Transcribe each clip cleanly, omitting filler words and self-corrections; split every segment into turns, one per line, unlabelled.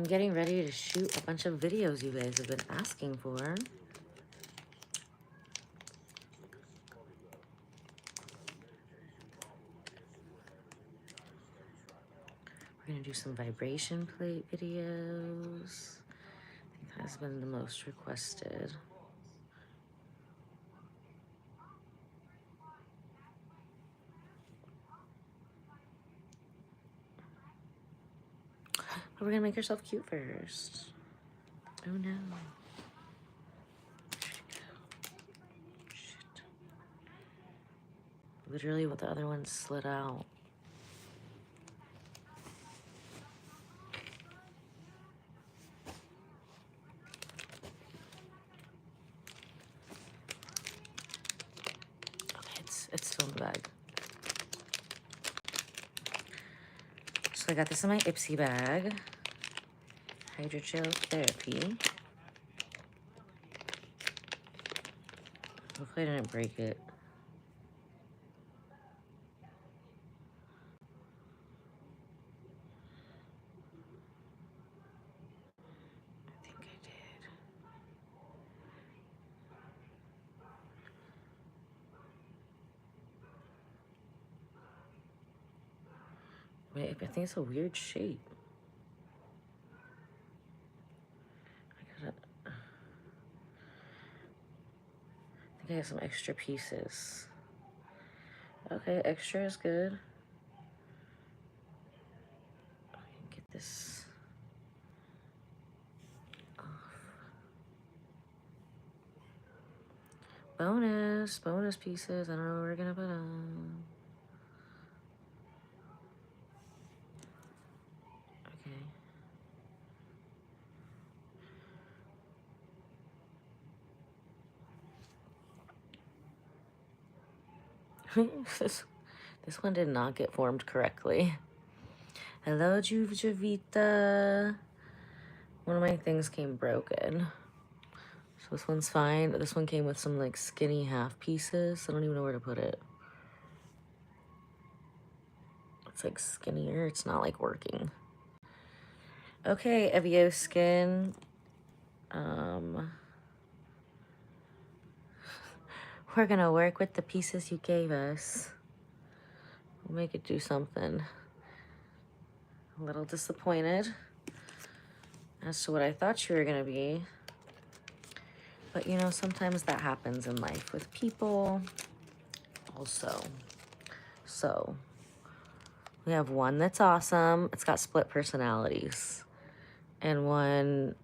getting ready to shoot a bunch of videos you guys have been asking for. We're gonna do some vibration plate videos. I think that has been the most requested. But we're gonna make yourself cute first. Oh no. Shit. Literally what the other one slid out. Okay, it's still in the bag. So I got this in my Ipsy bag. Hydrogel therapy. Hopefully I didn't break it. I think I did. Wait, I think it's a weird shape. I think I have some extra pieces. Okay, extra is good. I can get this off. Bonus pieces. I don't know what we're gonna put on. Okay. This one did not get formed correctly. Hello, Juvita. One of my things came broken. So this one's fine. This one came with some like skinny half pieces. I don't even know where to put it. It's like skinnier. It's not like working. Okay, Evio Skin. We're gonna work with the pieces you gave us. We'll make it do something. A little disappointed as to what I thought you were gonna be. But you know, sometimes that happens in life with people also. So we have one that's awesome. It's got split personalities. And one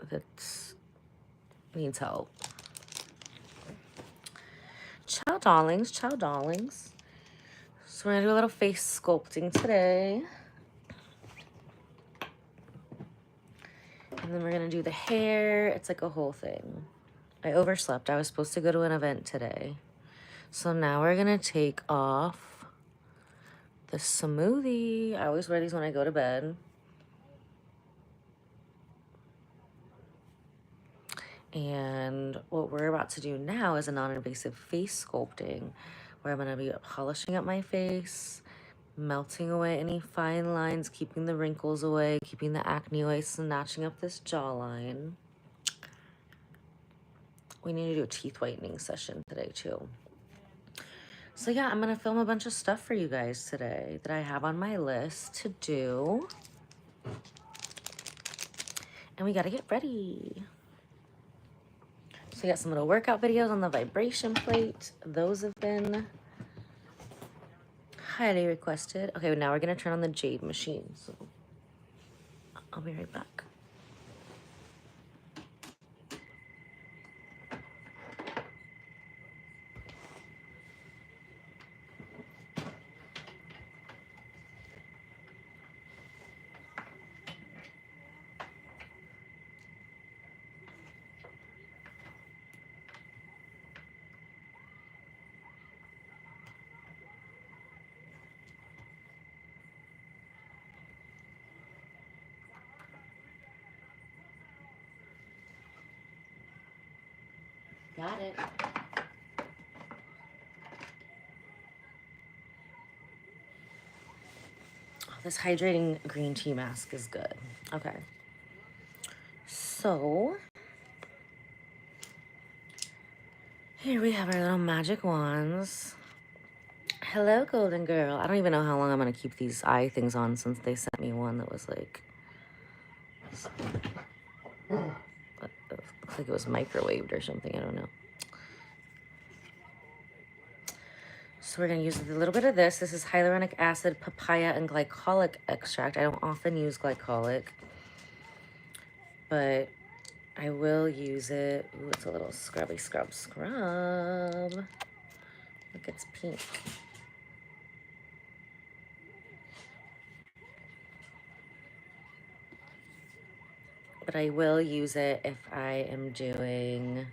that needs help. Ciao, darlings. Ciao, darlings. So we're gonna do a little face sculpting today. And then we're gonna do the hair. It's like a whole thing. I overslept. I was supposed to go to an event today. So now we're gonna take off the smoothie. I always wear these when I go to bed. And what we're about to do now is a non-invasive face sculpting, where I'm gonna be polishing up my face, melting away any fine lines, keeping the wrinkles away, keeping the acne away, snatching up this jawline. We need to do a teeth whitening session today too. So yeah, I'm gonna film a bunch of stuff for you guys today that I have on my list to do. And we gotta get ready. So we got some little workout videos on the vibration plate. Those have been highly requested. Okay, now we're gonna turn on the jade machine. So I'll be right back. Got it. Oh, This hydrating green tea mask is good. Okay. So, here we have our little magic wands. Hello, golden girl. I don't even know how long I'm going to keep these eye things on since they sent me one that was like, looks like it was microwaved or something. I don't know. So we're going to use a little bit of this. This is hyaluronic acid, papaya, and glycolic extract. I don't often use glycolic, but I will use it. Ooh, it's a little scrubby scrub. Look, it's pink. But I will use it if I am doing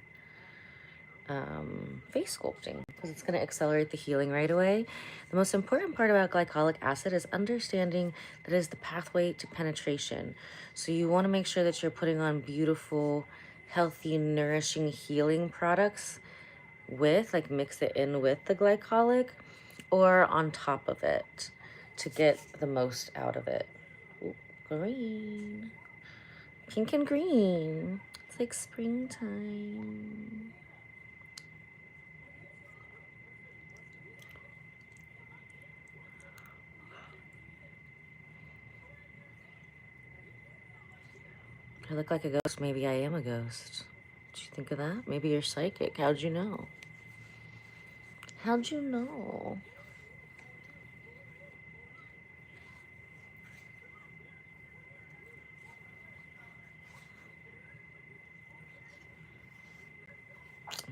face sculpting because it's going to accelerate the healing right away. The most important part about glycolic acid is understanding that it is the pathway to penetration. So you want to make sure that you're putting on beautiful, healthy, nourishing, healing products with, like mix it in with the glycolic or on top of it to get the most out of it. Ooh, green. Pink and green. It's like springtime. I look like a ghost. Maybe I am a ghost. Did you think of that? Maybe you're psychic. How'd you know? How'd you know?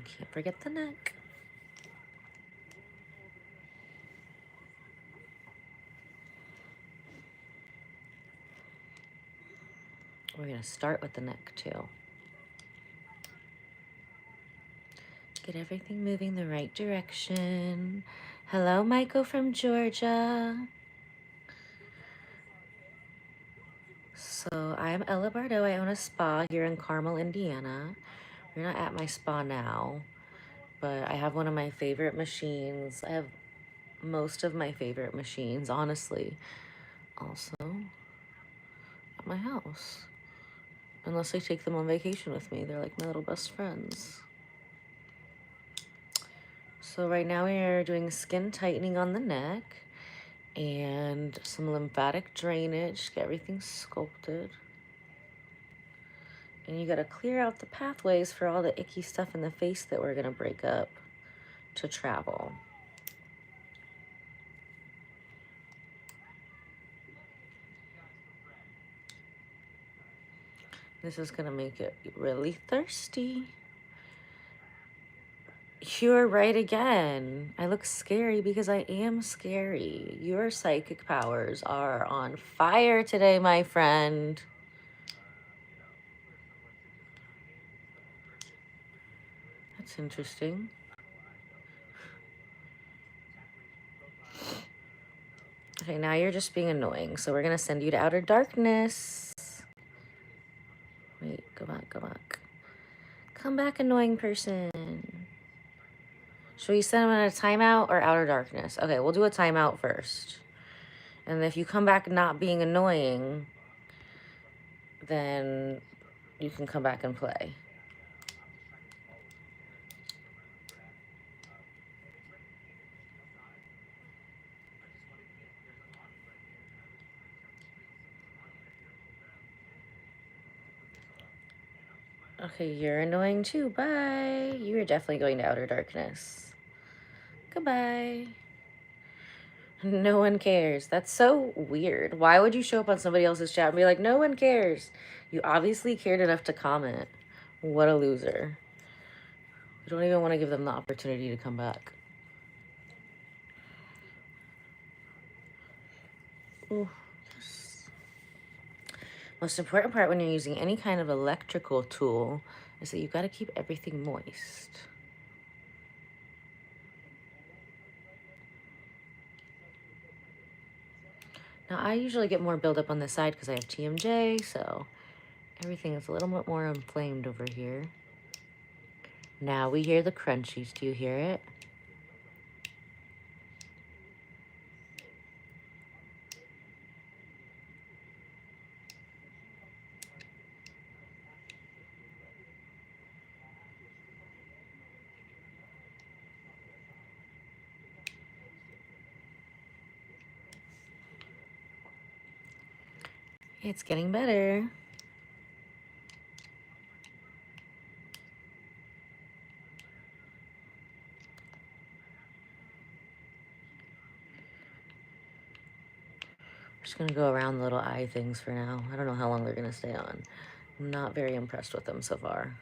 Can't forget the neck. We're going to start with the neck too. Get everything moving the right direction. Hello, Michael from Georgia. So I'm Ella Bardo. I own a spa here in Carmel, Indiana. We're not at my spa now, but I have one of my favorite machines. I have most of my favorite machines, honestly, also at my house. Unless I take them on vacation with me. They're like my little best friends. So right now we are doing skin tightening on the neck and some lymphatic drainage, get everything sculpted. And you gotta clear out the pathways for all the icky stuff in the face that we're gonna break up to travel. This is gonna make it really thirsty. You're right again. I look scary because I am scary. Your psychic powers are on fire today, my friend. That's interesting. Okay, now you're just being annoying. So we're gonna send you to outer darkness. Wait, go back, go back. Come back, annoying person. Should we send them in a timeout or outer darkness? Okay, we'll do a timeout first. And if you come back not being annoying, then you can come back and play. Okay, you're annoying too. Bye. You are definitely going to outer darkness. Goodbye. No one cares. That's so weird. Why would you show up on somebody else's chat and be like, no one cares? You obviously cared enough to comment. What a loser. You don't even want to give them the opportunity to come back. Ooh, yes. Most important part when you're using any kind of electrical tool is that you've got to keep everything moist. Now, I usually get more buildup on this side because I have TMJ, so everything is a little bit more inflamed over here. Now we hear the crunchies. Do you hear it? It's getting better. Just gonna go around the little eye things for now. I don't know how long they're gonna stay on. I'm not very impressed with them so far.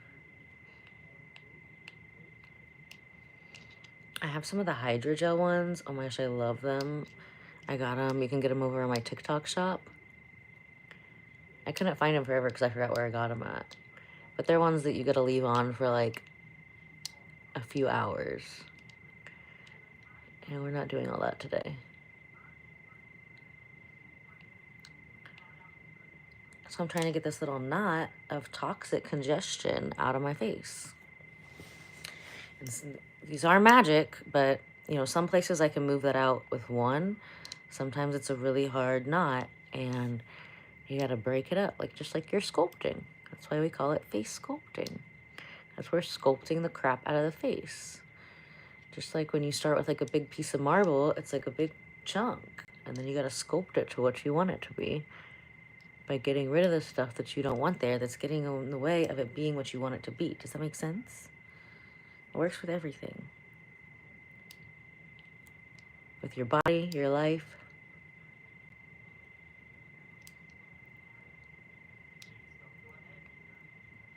I have some of the hydrogel ones. Oh my gosh, I love them. I got them. You can get them over on my TikTok shop. I couldn't find them forever because I forgot where I got them at. But they're ones that you gotta leave on for like a few hours. And we're not doing all that today. So I'm trying to get this little knot of toxic congestion out of my face. And these are magic, but you know, some places I can move that out with one. Sometimes it's a really hard knot and you gotta break it up, like just like you're sculpting. That's why we call it face sculpting. That's where sculpting the crap out of the face. Just like when you start with like a big piece of marble, it's like a big chunk. And then you gotta sculpt it to what you want it to be by getting rid of the stuff that you don't want there that's getting in the way of it being what you want it to be. Does that make sense? It works with everything. With your body, your life.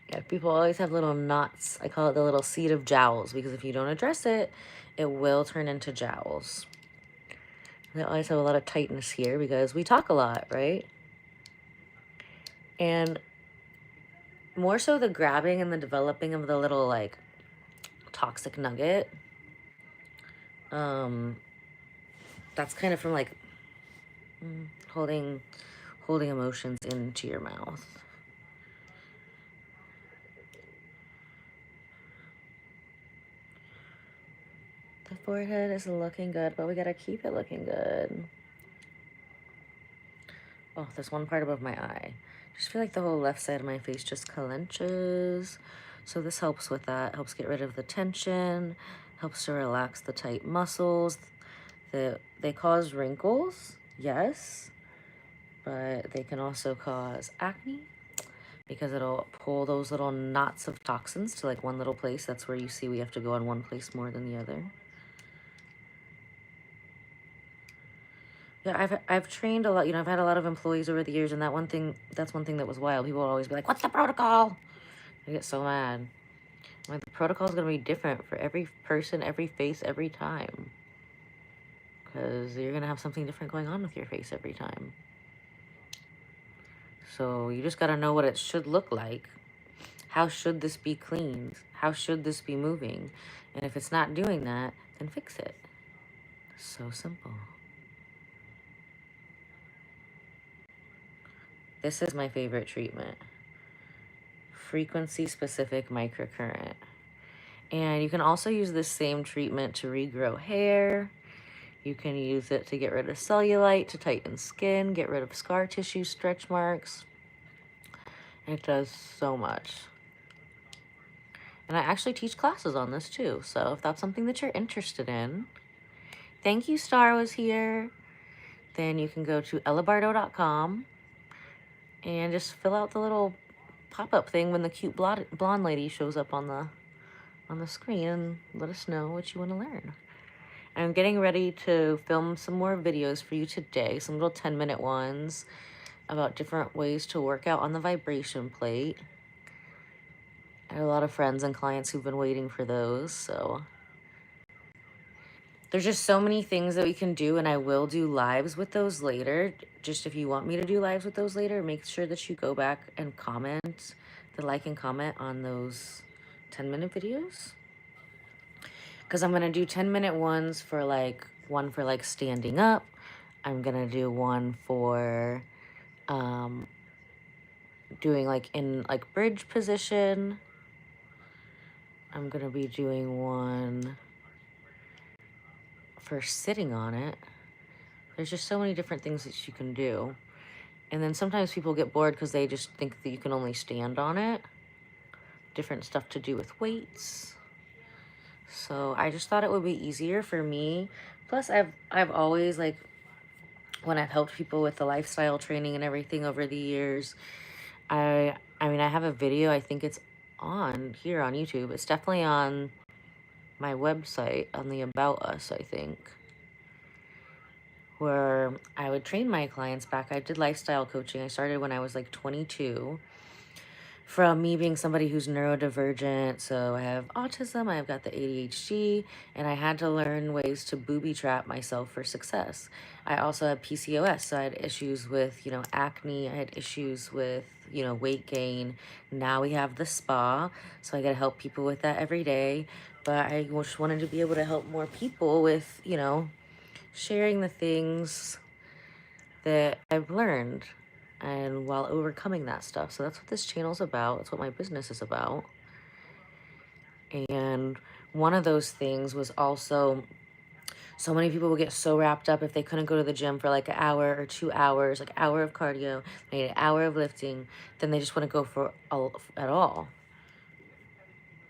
Yeah, people always have little knots. I call it the little seed of jowls because if you don't address it, it will turn into jowls. They always have a lot of tightness here because we talk a lot, right? And more so the grabbing and the developing of the little like toxic nugget. That's kind of from like holding emotions into your mouth. The forehead is looking good, but we gotta keep it looking good. Oh, there's one part above my eye. Just feel like the whole left side of my face just clenches. So this helps with that. Helps get rid of the tension. Helps to relax the tight muscles. They cause wrinkles, yes. But they can also cause acne because it'll pull those little knots of toxins to like one little place. That's where you see we have to go on one place more than the other. Yeah, I've trained a lot, you know, I've had a lot of employees over the years, and that's one thing that was wild. People would always be like, what's the protocol? I get so mad. Like, the protocol is going to be different for every person, every face, every time. Because you're going to have something different going on with your face every time. So you just got to know what it should look like. How should this be cleaned? How should this be moving? And if it's not doing that, then fix it. So simple. This is my favorite treatment. Frequency-Specific Microcurrent. And you can also use this same treatment to regrow hair. You can use it to get rid of cellulite, to tighten skin, get rid of scar tissue, stretch marks. It does so much. And I actually teach classes on this too. So if that's something that you're interested in, thank you, Star was here. Then you can go to ellabardo.com and just fill out the little pop-up thing when the cute blonde lady shows up on the screen and let us know what you want to learn. I'm getting ready to film some more videos for you today, some little 10-minute ones about different ways to work out on the vibration plate. I have a lot of friends and clients who've been waiting for those, so there's just so many things that we can do, and I will do lives with those later. Just if you want me to do lives with those later, make sure that you go back and comment, like and comment on those 10-minute videos. Because I'm going to do 10-minute ones for like, one for like standing up. I'm going to do one for doing like in like bridge position. I'm going to be doing one for sitting on it. There's just so many different things that you can do. And then sometimes people get bored because they just think that you can only stand on it. Different stuff to do with weights. So I just thought it would be easier for me. Plus I've always like when I've helped people with the lifestyle training and everything over the years. I mean, I have a video, I think it's on here on YouTube. It's definitely on my website, on the About Us, I think, where I would train my clients back. I did lifestyle coaching. I started when I was like 22. From me being somebody who's neurodivergent, so I have autism, I've got the ADHD, and I had to learn ways to booby trap myself for success. I also have PCOS, so I had issues with, you know, acne, I had issues with, you know, weight gain. Now we have the spa, so I gotta help people with that every day. But I just wanted to be able to help more people with, you know, sharing the things that I've learned and while overcoming that stuff. So that's what this channel's about. That's what my business is about. And one of those things was also, so many people would get so wrapped up if they couldn't go to the gym for like an hour or 2 hours, like an hour of cardio, they need an hour of lifting, then they just wouldn't go for at all.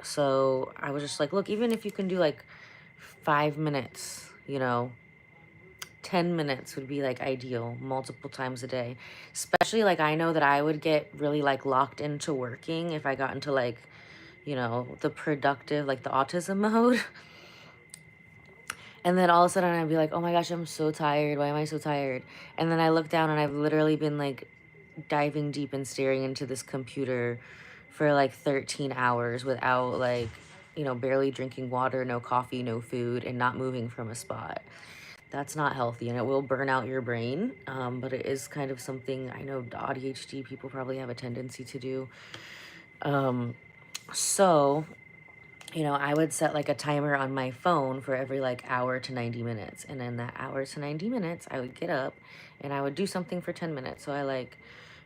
So I was just like, look, even if you can do like 5 minutes, you know, 10 minutes would be like ideal multiple times a day. Especially like I know that I would get really like locked into working if I got into like, you know, the productive, like the autism mode. And then all of a sudden I'd be like, oh my gosh, I'm so tired. Why am I so tired? And then I look down and I've literally been like diving deep and staring into this computer for like 13 hours without like, you know, barely drinking water, no coffee, no food, and not moving from a spot. That's not healthy, and it will burn out your brain, but it is kind of something I know ADHD people probably have a tendency to do. So, you know, I would set like a timer on my phone for every like hour to 90 minutes. And in that hour to 90 minutes, I would get up and I would do something for 10 minutes. So I like,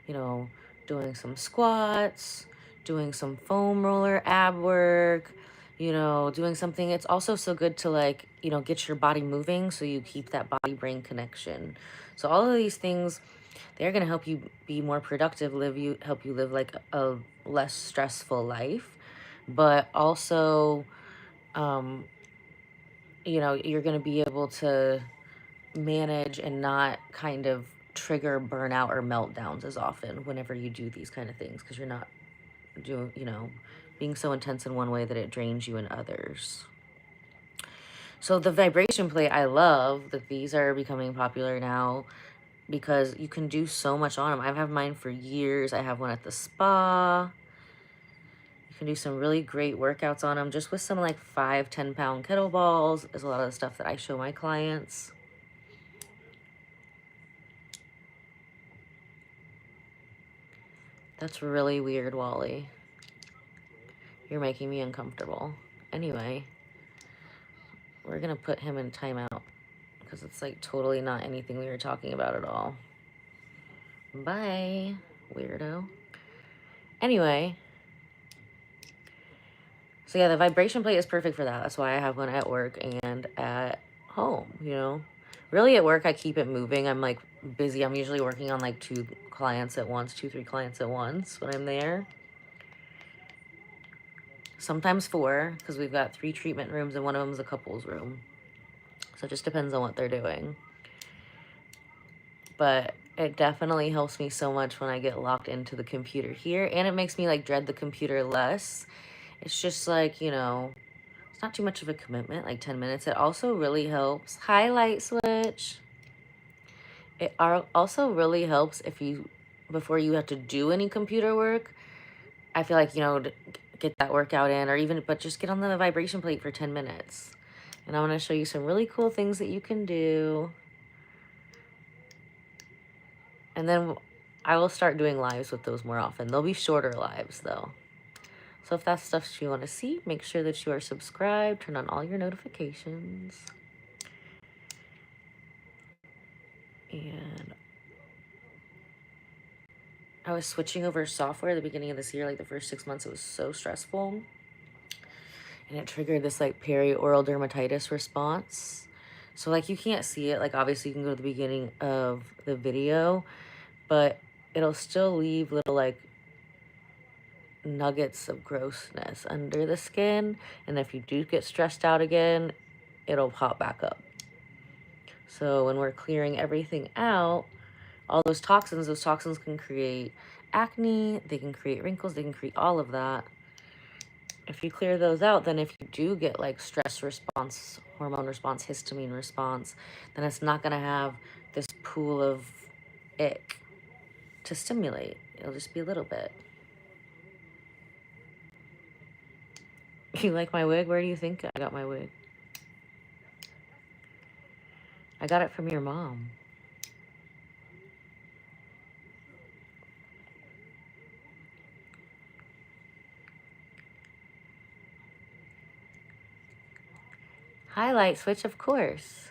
you know, doing some squats, doing some foam roller ab work, you know, doing something. It's also so good to like, you know, get your body moving so you keep that body brain connection. So all of these things, they're going to help you be more productive, help you live like a less stressful life, but also, you know, you're going to be able to manage and not kind of trigger burnout or meltdowns as often whenever you do these kind of things, because you're not doing, you know, being so intense in one way that it drains you in others. So the vibration plate, I love that these are becoming popular now because you can do so much on them. I've had mine for years. I have one at the spa. You can do some really great workouts on them just with some like 5-10 pound kettlebells is a lot of the stuff that I show my clients. That's really weird, Wally. You're making me uncomfortable. Anyway, we're gonna put him in timeout because it's like totally not anything we were talking about at all. Bye, weirdo. Anyway, so yeah, the vibration plate is perfect for that. That's why I have one at work and at home, you know. Really at work, I keep it moving. I'm like busy. I'm usually working on like 2 clients at once, 2-3 clients at once when I'm there. Sometimes 4, because we've got 3 treatment rooms and one of them is a couples room. So it just depends on what they're doing. But it definitely helps me so much when I get locked into the computer here. And it makes me like dread the computer less. It's just like, you know, it's not too much of a commitment, like 10 minutes. It also really helps. Hi, light switch. It also really helps if you, before you have to do any computer work, I feel like, you know, get that workout in, or even, but just get on the vibration plate for 10 minutes. And I want to show you some really cool things that you can do. And then I will start doing lives with those more often. They'll be shorter lives though. So if that's stuff you want to see, make sure that you are subscribed, turn on all your notifications. And I was switching over software at the beginning of this year, like the first 6 months, it was so stressful. And it triggered this like perioral dermatitis response. So like you can't see it, like obviously you can go to the beginning of the video, but it'll still leave little like nuggets of grossness under the skin. And if you do get stressed out again, it'll pop back up. So when we're clearing everything out, all those toxins can create acne, they can create wrinkles, they can create all of that. If you clear those out, then if you do get like stress response, hormone response, histamine response, then it's not going to have this pool of ick to stimulate. It'll just be a little bit. You like my wig? Where do you think I got my wig? I got it from your mom. Highlight switch, of course.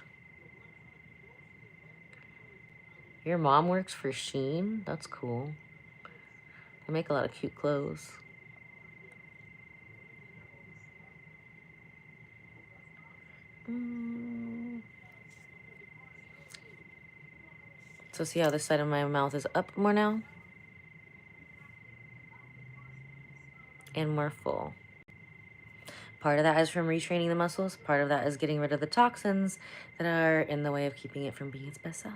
Your mom works for Shein? That's cool. They make a lot of cute clothes. So see how this side of my mouth is up more now? And more full. Part of that is from retraining the muscles. Part of that is getting rid of the toxins that are in the way of keeping it from being its best self.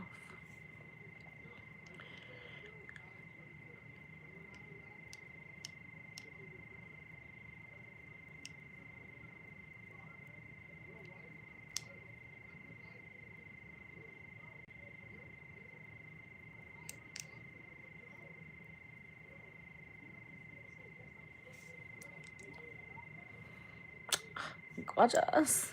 Gorgeous.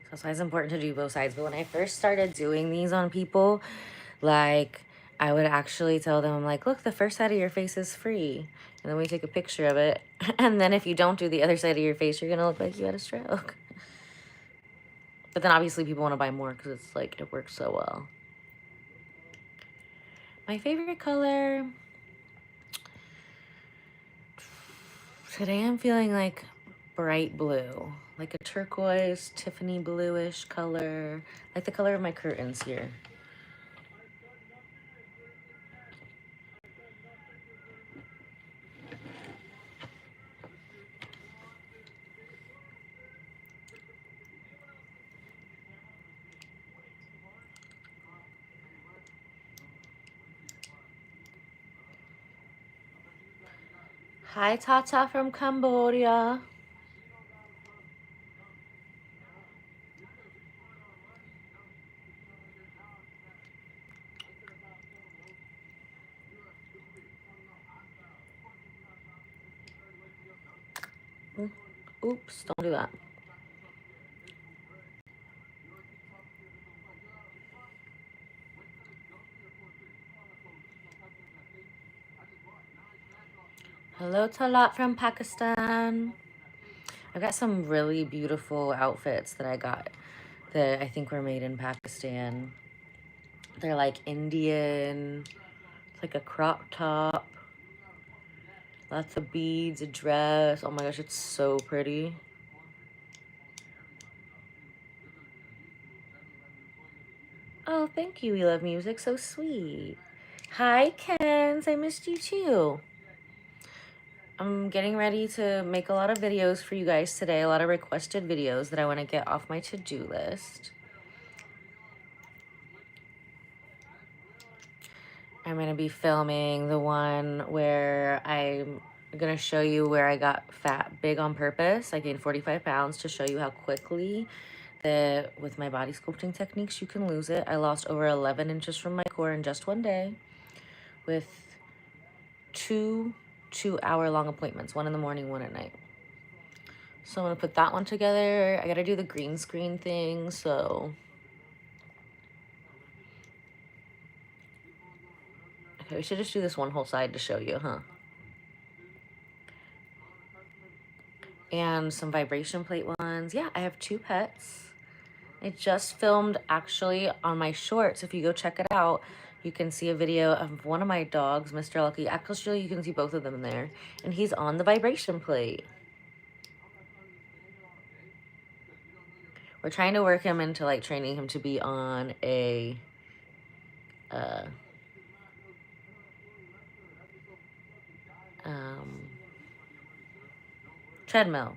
So it's always important to do both sides. But when I first started doing these on people, like I would actually tell them, I'm like, look, the first side of your face is free. And then we take a picture of it. And then if you don't do the other side of your face, you're going to look like you had a stroke. But then obviously people want to buy more because it's like, it works so well. My favorite color. Today I'm feeling like bright blue. Like a turquoise, Tiffany bluish color. Like the color of my curtains here. Hi, Tata from Cambodia. Oops, don't do that. Hello, Talat from Pakistan. I've got some really beautiful outfits that I got that I think were made in Pakistan. They're like Indian. It's like a crop top. Lots of beads, a dress. Oh my gosh, it's so pretty. Oh, thank you. We love music. So sweet. Hi, Kens. I missed you too. I'm getting ready to make a lot of videos for you guys today. A lot of requested videos that I want to get off my to-do list. I'm going to be filming the one where I'm going to show you where I got fat big on purpose. I gained 45 pounds to show you how quickly that with my body sculpting techniques you can lose it. I lost over 11 inches from my core in just one day with two 2-hour-long appointments, one in the morning, one at night. So I'm going to put that one together. I got to do the green screen thing, so... Okay, we should just do this one whole side to show you, huh? And some vibration plate ones. Yeah, I have 2 pets. I just filmed actually on my shorts. If you go check it out, you can see a video of one of my dogs, Mr. Lucky. Actually, you can see both of them there. And he's on the vibration plate. We're trying to work him into like training him to be on a treadmill.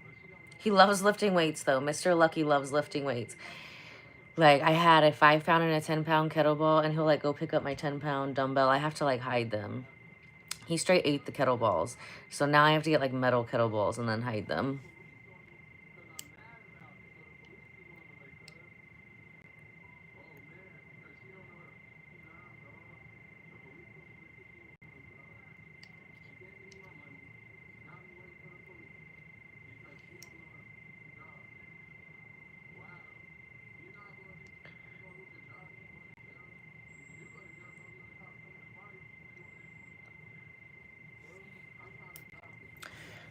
He loves lifting weights though. Mr. Lucky loves lifting weights. Like I had a 5-pound and a 10-pound kettlebell, and he'll like go pick up my 10-pound dumbbell. I have to like hide them. He straight ate the kettlebells. So now I have to get like metal kettlebells and then hide them.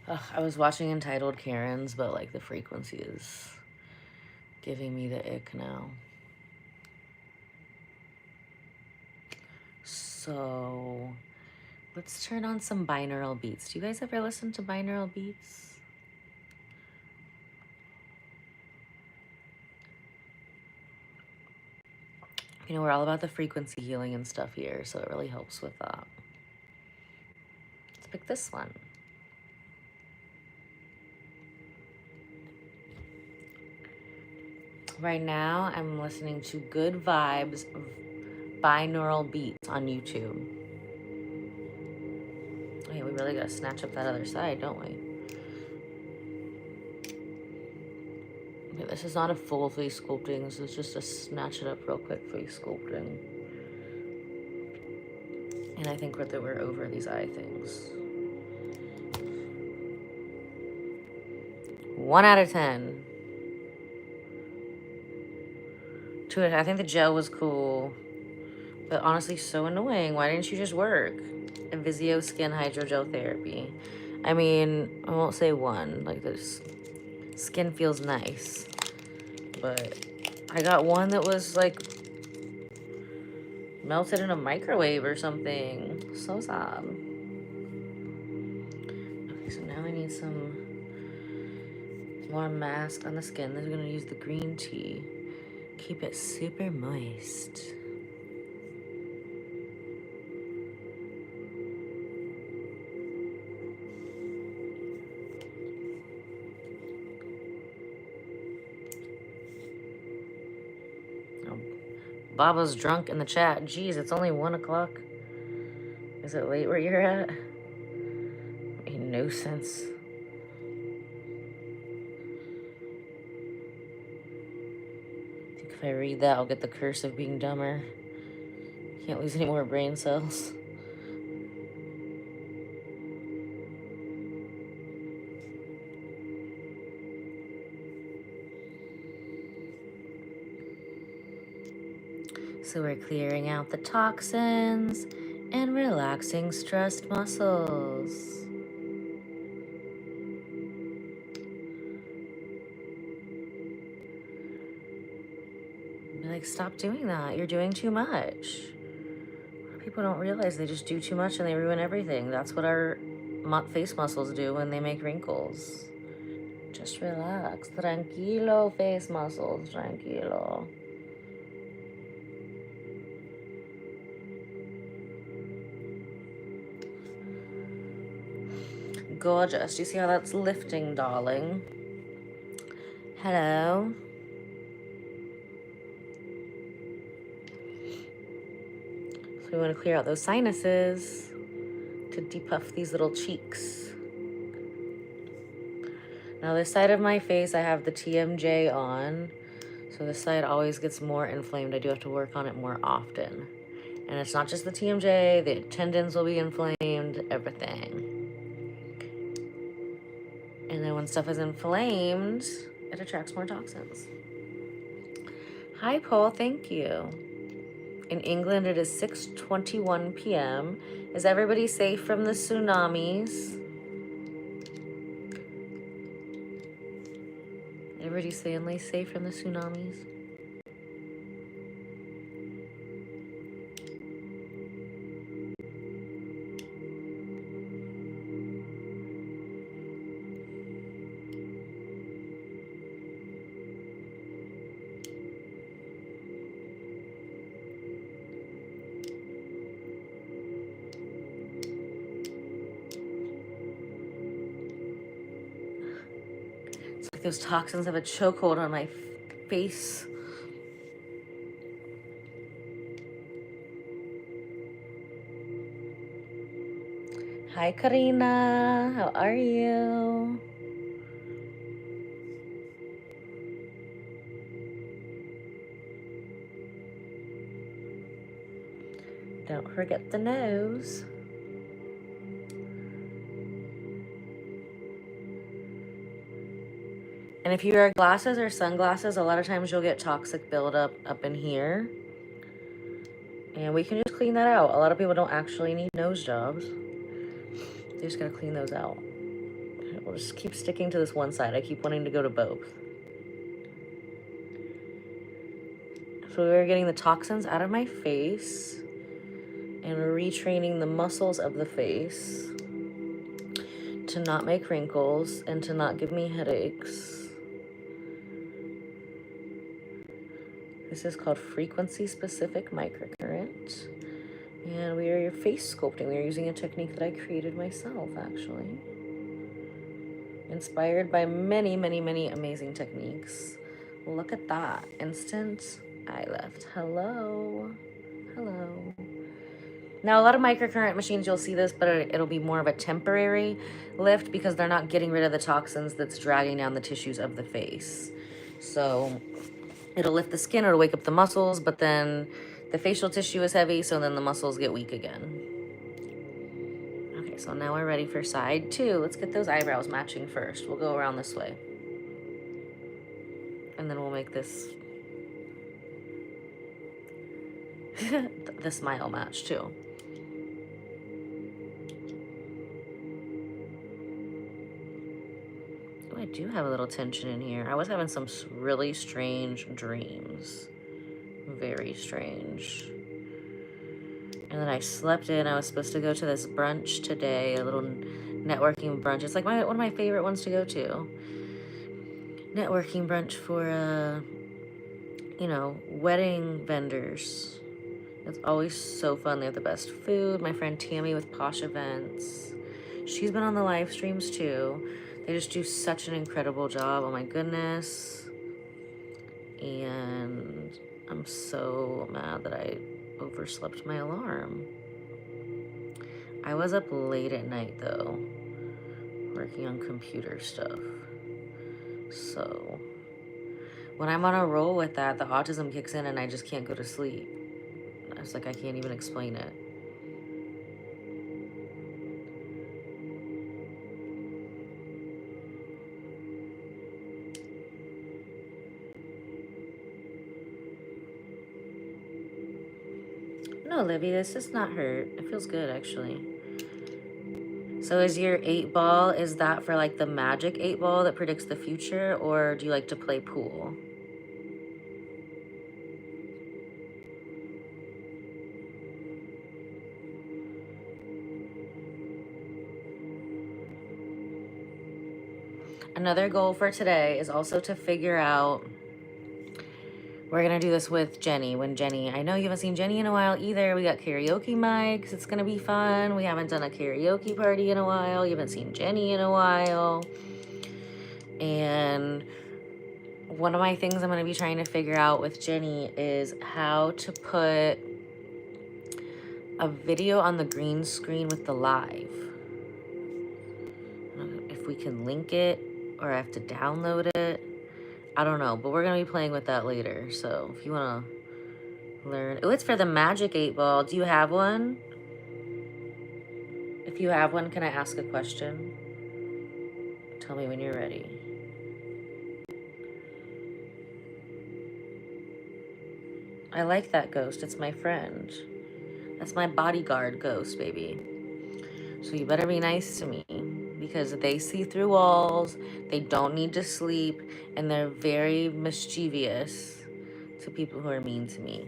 Ugh, I was watching Entitled Karens, but like the frequency is giving me the ick now. So let's turn on some binaural beats. Do you guys ever listen to binaural beats? You know, we're all about the frequency healing and stuff here, so it really helps with that. Let's pick this one. Right now, I'm listening to Good Vibes binaural beats on YouTube. Oh yeah, we really gotta snatch up that other side, don't we? Okay, this is not a full face sculpting. This is just a snatch it up real quick face sculpting. And I think that we're over these eye things. 1 out of 10. 2 out of 10. I think the gel was cool, but honestly so annoying. Why didn't you just work? Invisio Skin Hydrogel Therapy. I mean, I won't say 1. Like this skin feels nice, but I got one that was like melted in a microwave or something. So sad. Okay, so now I need some more mask on the skin. Then I'm gonna use the green tea. Keep it super moist. Baba's drunk in the chat. Geez, it's only 1 o'clock. Is it late where you're at? Made no sense. I think if I read that, I'll get the curse of being dumber. Can't lose any more brain cells. So we're clearing out the toxins and relaxing stressed muscles. Like, stop doing that. You're doing too much. People don't realize they just do too much and they ruin everything. That's what our face muscles do when they make wrinkles. Just relax. Tranquilo, face muscles. Tranquilo. Gorgeous. Do you see how that's lifting, darling? Hello. So we want to clear out those sinuses to depuff these little cheeks. Now this side of my face, I have the TMJ on. So this side always gets more inflamed. I do have to work on it more often. And it's not just the TMJ, the tendons will be inflamed, everything. And then when stuff is inflamed, it attracts more toxins. Hi, Paul, thank you. In England, it is 6:21 p.m. Is everybody safe from the tsunamis? Everybody safe from the tsunamis? those toxins have a chokehold on my face. Hi, Karina. How are you? Don't forget the nose. And if you wear glasses or sunglasses, a lot of times you'll get toxic buildup up in here. And we can just clean that out. A lot of people don't actually need nose jobs. They just gotta clean those out. We'll just keep sticking to this one side. I keep wanting to go to both. So we're getting the toxins out of my face and retraining the muscles of the face to not make wrinkles and to not give me headaches. This is called Frequency-Specific Microcurrent. And we are face sculpting. We are using a technique that I created myself, actually. Inspired by many, many, many amazing techniques. Look at that. Instant eye lift. Hello. Hello. Now, a lot of microcurrent machines, you'll see this, but it'll be more of a temporary lift because they're not getting rid of the toxins that's dragging down the tissues of the face. So it'll lift the skin, it'll wake up the muscles, but then the facial tissue is heavy, so then the muscles get weak again. Okay, so now we're ready for side two. Let's get those eyebrows matching first. We'll go around this way. And then we'll make this the smile match too. Oh, I do have a little tension in here. I was having some really strange dreams. Very strange. And then I slept in. I was supposed to go to this brunch today, a little networking brunch. It's like one of my favorite ones to go to. Networking brunch for, you know, wedding vendors. It's always so fun. They have the best food. My friend Tammy with Posh Events. She's been on the live streams too. They just do such an incredible job. Oh my goodness. And I'm so mad that I overslept my alarm. I was up late at night though, working on computer stuff. So when I'm on a roll with that, the autism kicks in and I just can't go to sleep. It's like I can't even explain it. No, Livy, this does not hurt. It feels good, actually. So is your 8-ball, is that for like the magic 8-ball that predicts the future, or do you like to play pool? Another goal for today is also to figure out, we're gonna do this with Jenny. I know you haven't seen Jenny in a while either. We got karaoke mics. It's gonna be fun. We haven't done a karaoke party in a while. You haven't seen Jenny in a while. And one of my things I'm gonna be trying to figure out with Jenny is how to put a video on the green screen with the live. I don't know if we can link it or I have to download it. I don't know, but we're gonna be playing with that later. So if you wanna learn, oh, it's for the magic 8-ball. Do you have one? If you have one, can I ask a question? Tell me when you're ready. I like that ghost. It's my friend. That's my bodyguard ghost, baby. So you better be nice to me because they see through walls, they don't need to sleep, and they're very mischievous to people who are mean to me.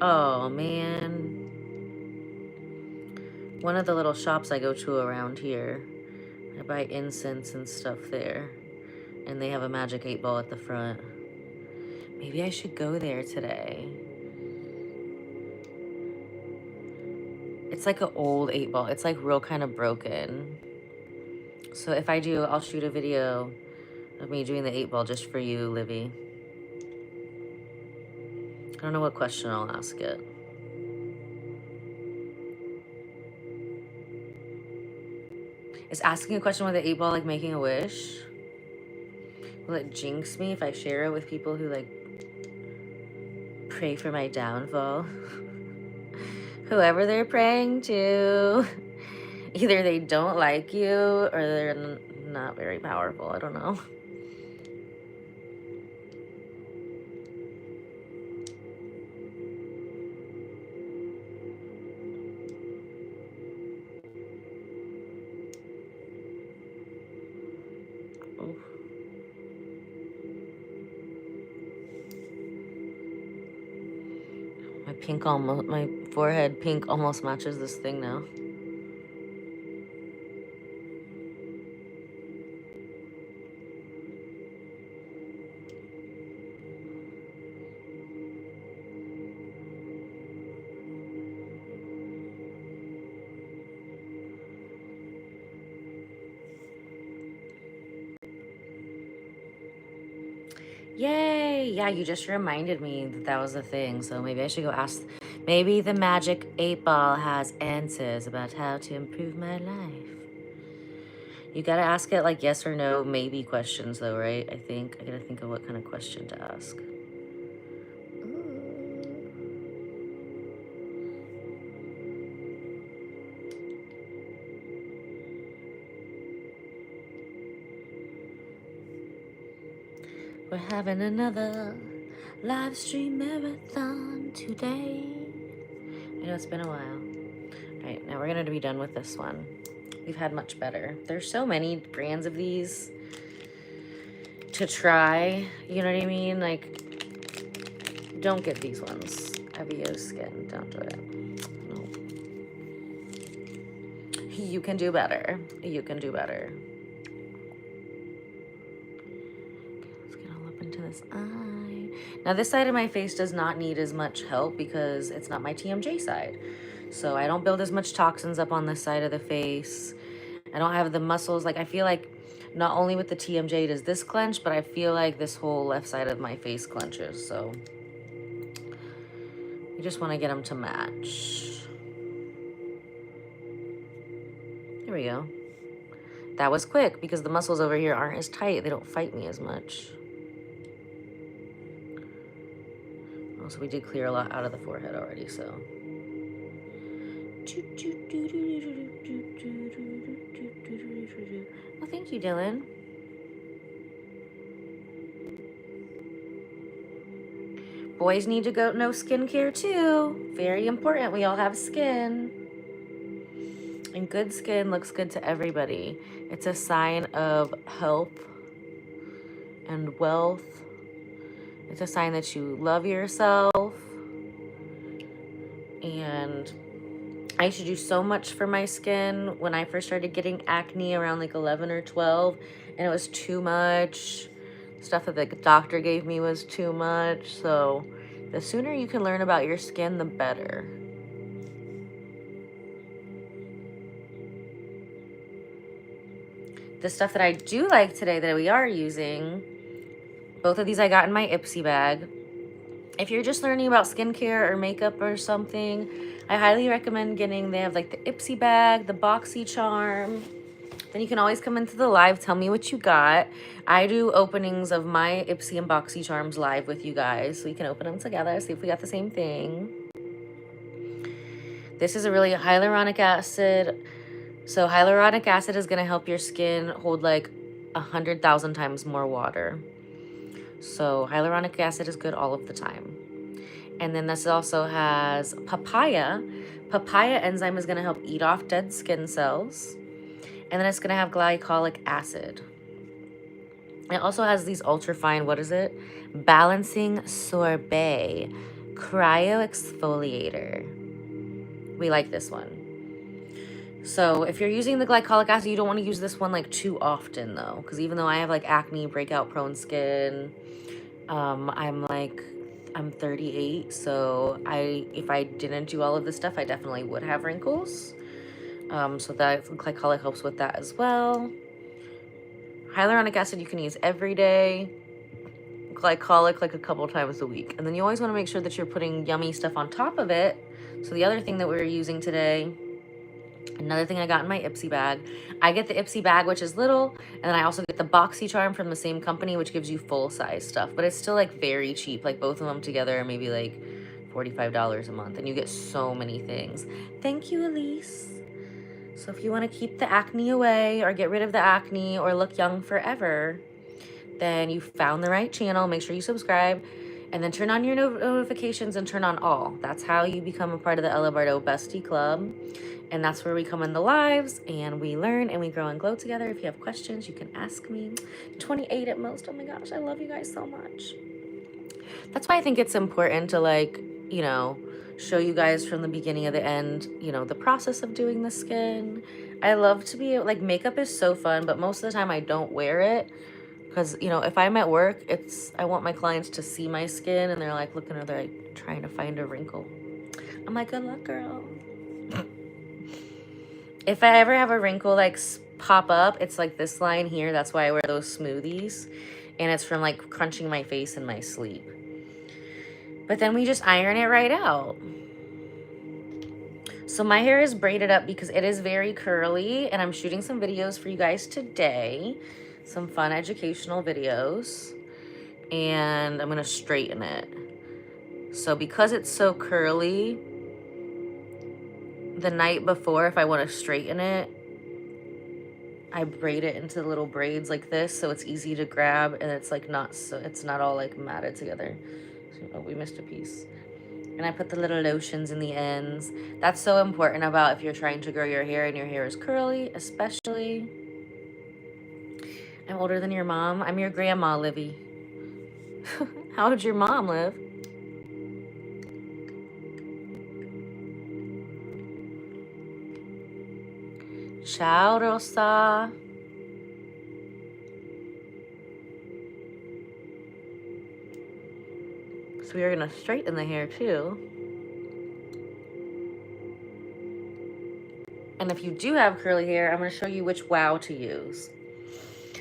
Oh, man. One of the little shops I go to around here, I buy incense and stuff there, and they have a magic 8-ball at the front. Maybe I should go there today. It's like an old 8-ball. It's like real kind of broken. So if I do, I'll shoot a video of me doing the 8-ball just for you, Livy. I don't know what question I'll ask it. Is asking a question with an 8-ball like making a wish? Will it jinx me if I share it with people who like pray for my downfall? Whoever they're praying to, either they don't like you or they're not very powerful. I don't know. My forehead pink almost matches this thing now. Yay! Yeah, you just reminded me that that was a thing, so maybe I should go ask. Maybe the magic 8-ball has answers about how to improve my life. You gotta ask it like yes or no, maybe questions though, right? I think I gotta think of what kind of question to ask. We're having another live stream marathon today. I know it's been a while. All right, now we're gonna be done with this one. We've had much better. There's so many brands of these to try, you know what I mean? Like, don't get these ones. Evio Skin, don't do it. No. You can do better. You can do better. This eye. Now this side of my face does not need as much help because it's not my TMJ side. So I don't build as much toxins up on this side of the face. I don't have the muscles. Like I feel like not only with the TMJ does this clench, but I feel like this whole left side of my face clenches. So you just want to get them to match. Here we go. That was quick because the muscles over here aren't as tight. They don't fight me as much. So we did clear a lot out of the forehead already, so. Well, thank you, Dylan. Boys need to go know skincare too. Very important. We all have skin. And good skin looks good to everybody. It's a sign of health and wealth. It's a sign that you love yourself. And I used to do so much for my skin when I first started getting acne around like 11 or 12. And it was too much. Stuff that the doctor gave me was too much. So the sooner you can learn about your skin, the better. The stuff that I do like today that we are using, both of these I got in my Ipsy bag. If you're just learning about skincare or makeup or something, I highly recommend getting, they have like the Ipsy bag, the Boxy Charm. Then you can always come into the live, tell me what you got. I do openings of my Ipsy and Boxy Charms live with you guys, so we can open them together, see if we got the same thing. This is a really hyaluronic acid. So hyaluronic acid is gonna help your skin hold like 100,000 times more water. So hyaluronic acid is good all of the time. And then this also has papaya. Papaya enzyme is gonna help eat off dead skin cells. And then it's gonna have glycolic acid. It also has these ultrafine, what is it? Balancing sorbet, cryo exfoliator. We like this one. So if you're using the glycolic acid, you don't want to use this one like too often though, because even though I have like acne, breakout prone skin, I'm like I'm 38, so if I didn't do all of this stuff, I definitely would have wrinkles. So that glycolic helps with that as well. Hyaluronic acid you can use every day. Glycolic like a couple times a week. And then you always want to make sure that you're putting yummy stuff on top of it. So the other thing that we're using today, another thing I got in my Ipsy bag, I get the Ipsy bag, which is little, and then I also get the BoxyCharm from the same company, which gives you full-size stuff, but it's still like very cheap. Like both of them together are maybe like $45 a month, and you get so many things. Thank you, Elise. So if you want to keep the acne away or get rid of the acne or look young forever, then you found the right channel. Make sure you subscribe and then turn on your notifications and turn on all. That's how you become a part of the Ella Bardo Bestie Club. And that's where we come in the lives and we learn and we grow and glow together. If you have questions, you can ask me. 28 at most. Oh my gosh, I love you guys so much. That's why I think it's important to, like, you know, show you guys from the beginning of the end, you know, the process of doing the skin. I love to be, like, makeup is so fun, but most of the time I don't wear it because, you know, if I'm at work, I want my clients to see my skin and they're like looking at, they're like trying to find a wrinkle. I'm like, good luck, girl. If I ever have a wrinkle like pop up, it's like this line here. That's why I wear those smoothies. And it's from like crunching my face in my sleep. But then we just iron it right out. So my hair is braided up because it is very curly, and I'm shooting some videos for you guys today. Some fun educational videos. And I'm gonna straighten it. So because it's so curly, the night before, if I want to straighten it, I braid it into little braids like this, so it's easy to grab and it's like it's not all like matted together. Oh, we missed a piece. And I put the little lotions in the ends. That's so important about if you're trying to grow your hair and your hair is curly, especially. I'm older than your mom. I'm your grandma, Livy. How did your mom live? Ciao, Rosa. So we are gonna straighten the hair too. And if you do have curly hair, I'm gonna show you which wow to use.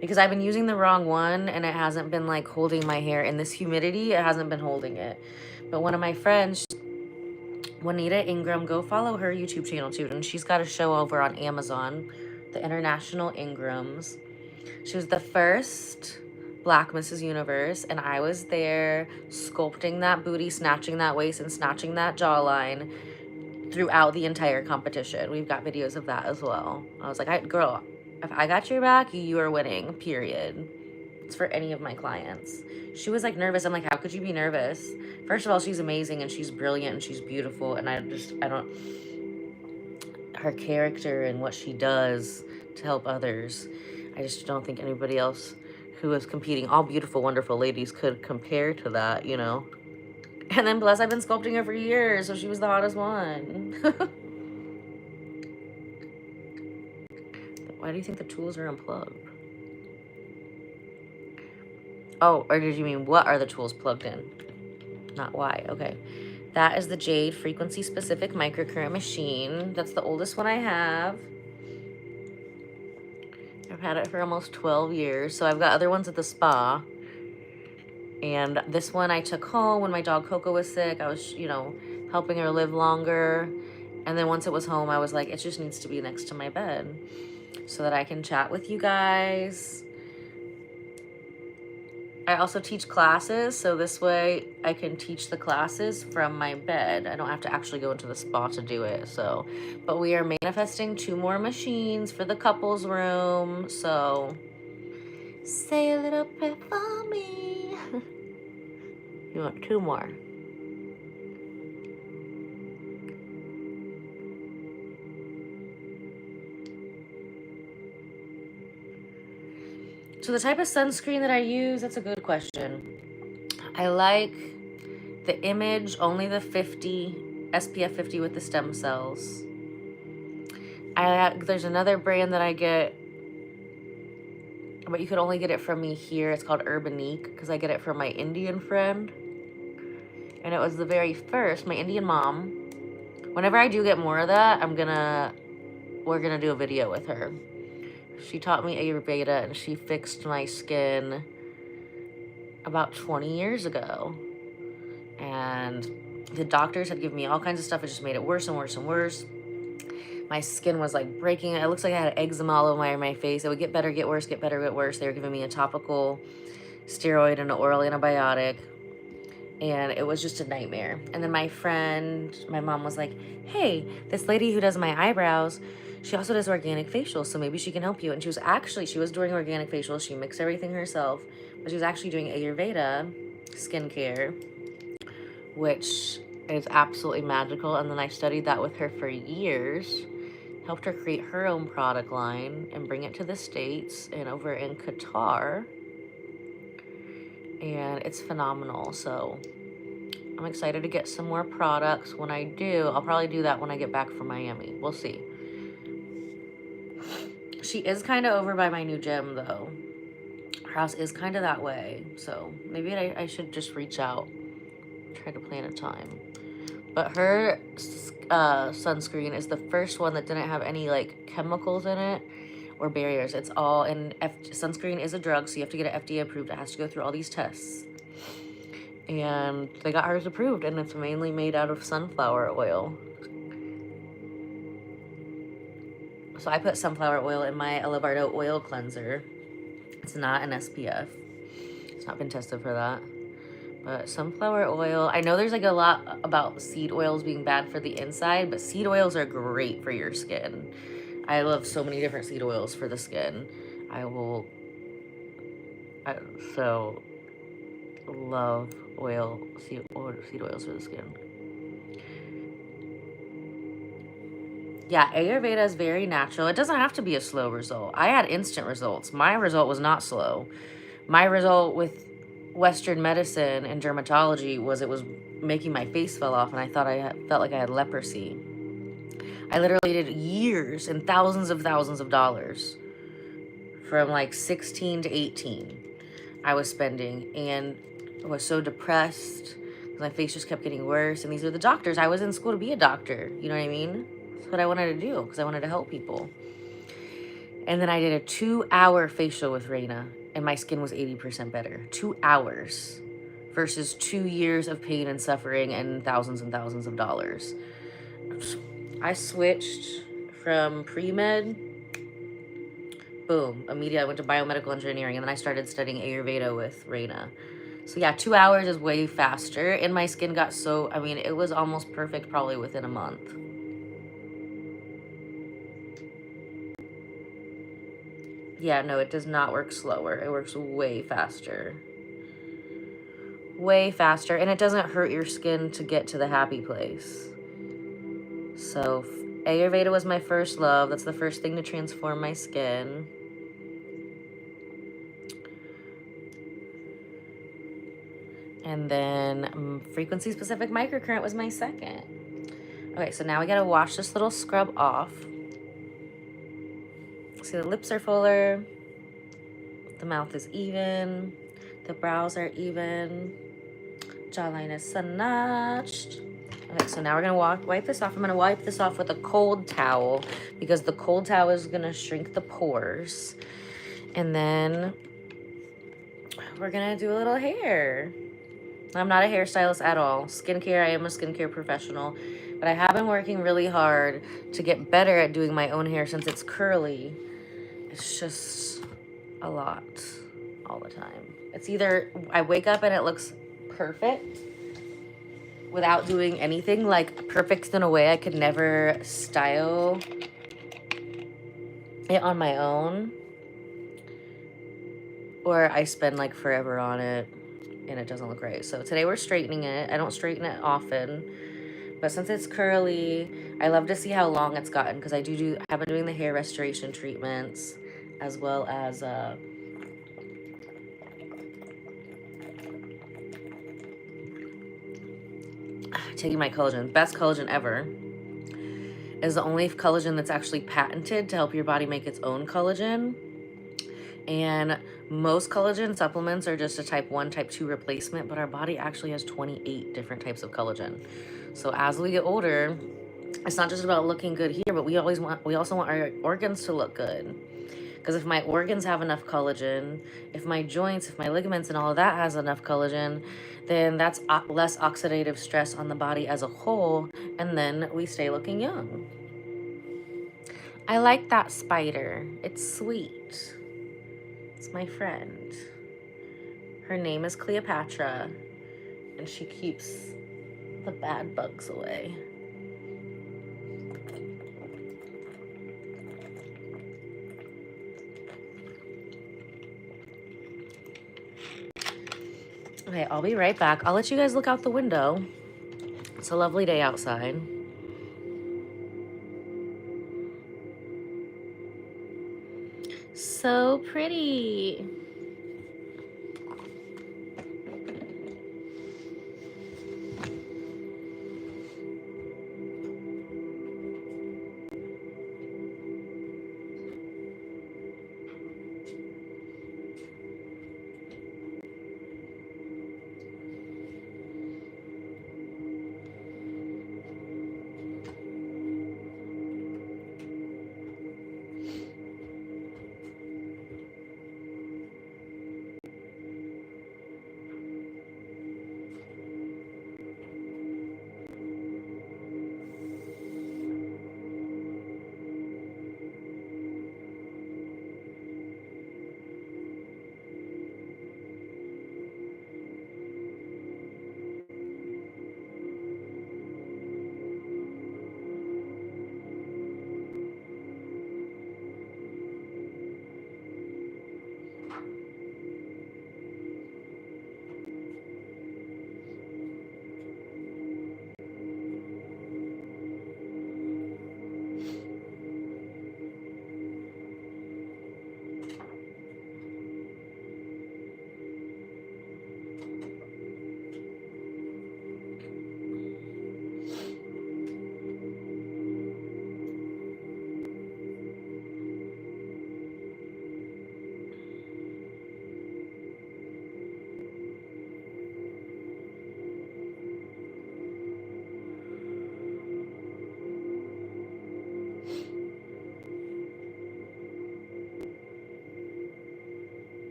Because I've been using the wrong one and it hasn't been like holding my hair in this humidity. It hasn't been holding it. But one of my friends, Juanita Ingram, go follow her YouTube channel too. And she's got a show over on Amazon, the International Ingrams. She was the first Black Mrs. Universe, and I was there sculpting that booty, snatching that waist, and snatching that jawline throughout the entire competition. We've got videos of that as well. I was like, girl, if I got your back, you are winning, period. It's for any of my clients. She was like nervous. I'm like, how could you be nervous? First of all, she's amazing and she's brilliant and she's beautiful. And her character and what she does to help others, I just don't think anybody else who is competing, all beautiful, wonderful ladies, could compare to that, you know? And then plus I've been sculpting her for years, so she was the hottest one. Why do you think the tools are unplugged? Oh, or did you mean what are the tools plugged in? Not why, okay. That is the Jade Frequency-Specific Microcurrent machine. That's the oldest one I have. I've had it for almost 12 years. So I've got other ones at the spa. And this one I took home when my dog Coco was sick. I was, you know, helping her live longer. And then once it was home, I was like, it just needs to be next to my bed so that I can chat with you guys. I also teach classes, so this way I can teach the classes from my bed. I don't have to actually go into the spa to do it, so. But we are manifesting 2 more machines for the couples room, so say a little prayer for me. You want 2 more. So the type of sunscreen that I use, that's a good question. I like the Image, only the 50, SPF 50 with the stem cells. There's another brand that I get, but you could only get it from me here. It's called Urbanique because I get it from my Indian friend. And it was the very first, my Indian mom. Whenever I do get more of that, we're gonna do a video with her. She taught me Ayurveda and she fixed my skin about 20 years ago. And the doctors had given me all kinds of stuff. It just made it worse and worse and worse. My skin was like breaking. It looks like I had eczema all over my face. It would get better, get worse, get better, get worse. They were giving me a topical steroid and an oral antibiotic. And it was just a nightmare. And then my mom was like, hey, this lady who does my eyebrows, she also does organic facials, so maybe she can help you. And she was doing organic facials. She mixed everything herself, but she was actually doing Ayurveda skincare, which is absolutely magical. And then I studied that with her for years, helped her create her own product line and bring it to the States and over in Qatar. And it's phenomenal. So I'm excited to get some more products. When I do, I'll probably do that when I get back from Miami. We'll see. She is kind of over by my new gym, though. Her house is kind of that way. So maybe I should just reach out, try to plan a time. But her sunscreen is the first one that didn't have any like chemicals in it or barriers. It's all in sunscreen is a drug, so you have to get it FDA approved. It has to go through all these tests. And they got hers approved, and it's mainly made out of sunflower oil. So I put sunflower oil in my Ella Bardo oil cleanser. It's not an SPF. It's not been tested for that. But sunflower oil, I know there's like a lot about seed oils being bad for the inside, but seed oils are great for your skin. I love so many different seed oils for the skin. I so love seed oils for the skin. Yeah, Ayurveda is very natural. It doesn't have to be a slow result. I had instant results. My result was not slow. My result with Western medicine and dermatology was it was making my face fall off, and I thought felt like I had leprosy. I literally did years and thousands of dollars from like 16 to 18 I was spending, and I was so depressed. My face just kept getting worse, and these are the doctors. I was in school to be a doctor. You know what I mean? That's what I wanted to do because I wanted to help people. And then I did a 2-hour facial with Raina, and my skin was 80% better. 2 hours versus 2 years of pain and suffering and thousands of dollars. I switched from pre-med, boom, immediately I went to biomedical engineering, and then I started studying Ayurveda with Raina. So yeah, 2 hours is way faster, and my skin got so, I mean, it was almost perfect probably within a month. Yeah, no, it does not work slower. It works way faster. Way faster, and it doesn't hurt your skin to get to the happy place. So Ayurveda was my first love. That's the first thing to transform my skin. And then Frequency-Specific Microcurrent was my second. Okay, so now we gotta wash this little scrub off. See, the lips are fuller. The mouth is even. The brows are even. Jawline is sun-notched. Okay, so now we're gonna wipe this off. I'm gonna wipe this off with a cold towel because the cold towel is gonna shrink the pores. And then we're gonna do a little hair. I'm not a hairstylist at all. Skincare, I am a skincare professional, but I have been working really hard to get better at doing my own hair since it's curly. It's just a lot all the time. It's either I wake up and it looks perfect without doing anything, like perfect in a way I could never style it on my own, or I spend like forever on it and it doesn't look right. So today we're straightening it. I don't straighten it often, but since it's curly, I love to see how long it's gotten because I have been doing the hair restoration treatments as well as taking my collagen. Best collagen ever. Is the only collagen that's actually patented to help your body make its own collagen. And Most collagen supplements are just a type 1, type 2 replacement, but our body actually has 28 different types of collagen. So as we get older, it's not just about looking good here, but we also want our organs to look good. Because if my organs have enough collagen, if my joints, if my ligaments and all of that has enough collagen, then that's less oxidative stress on the body as a whole, and then we stay looking young. I like that spider. It's sweet. It's my friend. Her name is Cleopatra, and she keeps the bad bugs away. Okay, I'll be right back. I'll let you guys look out the window. It's a lovely day outside. So pretty.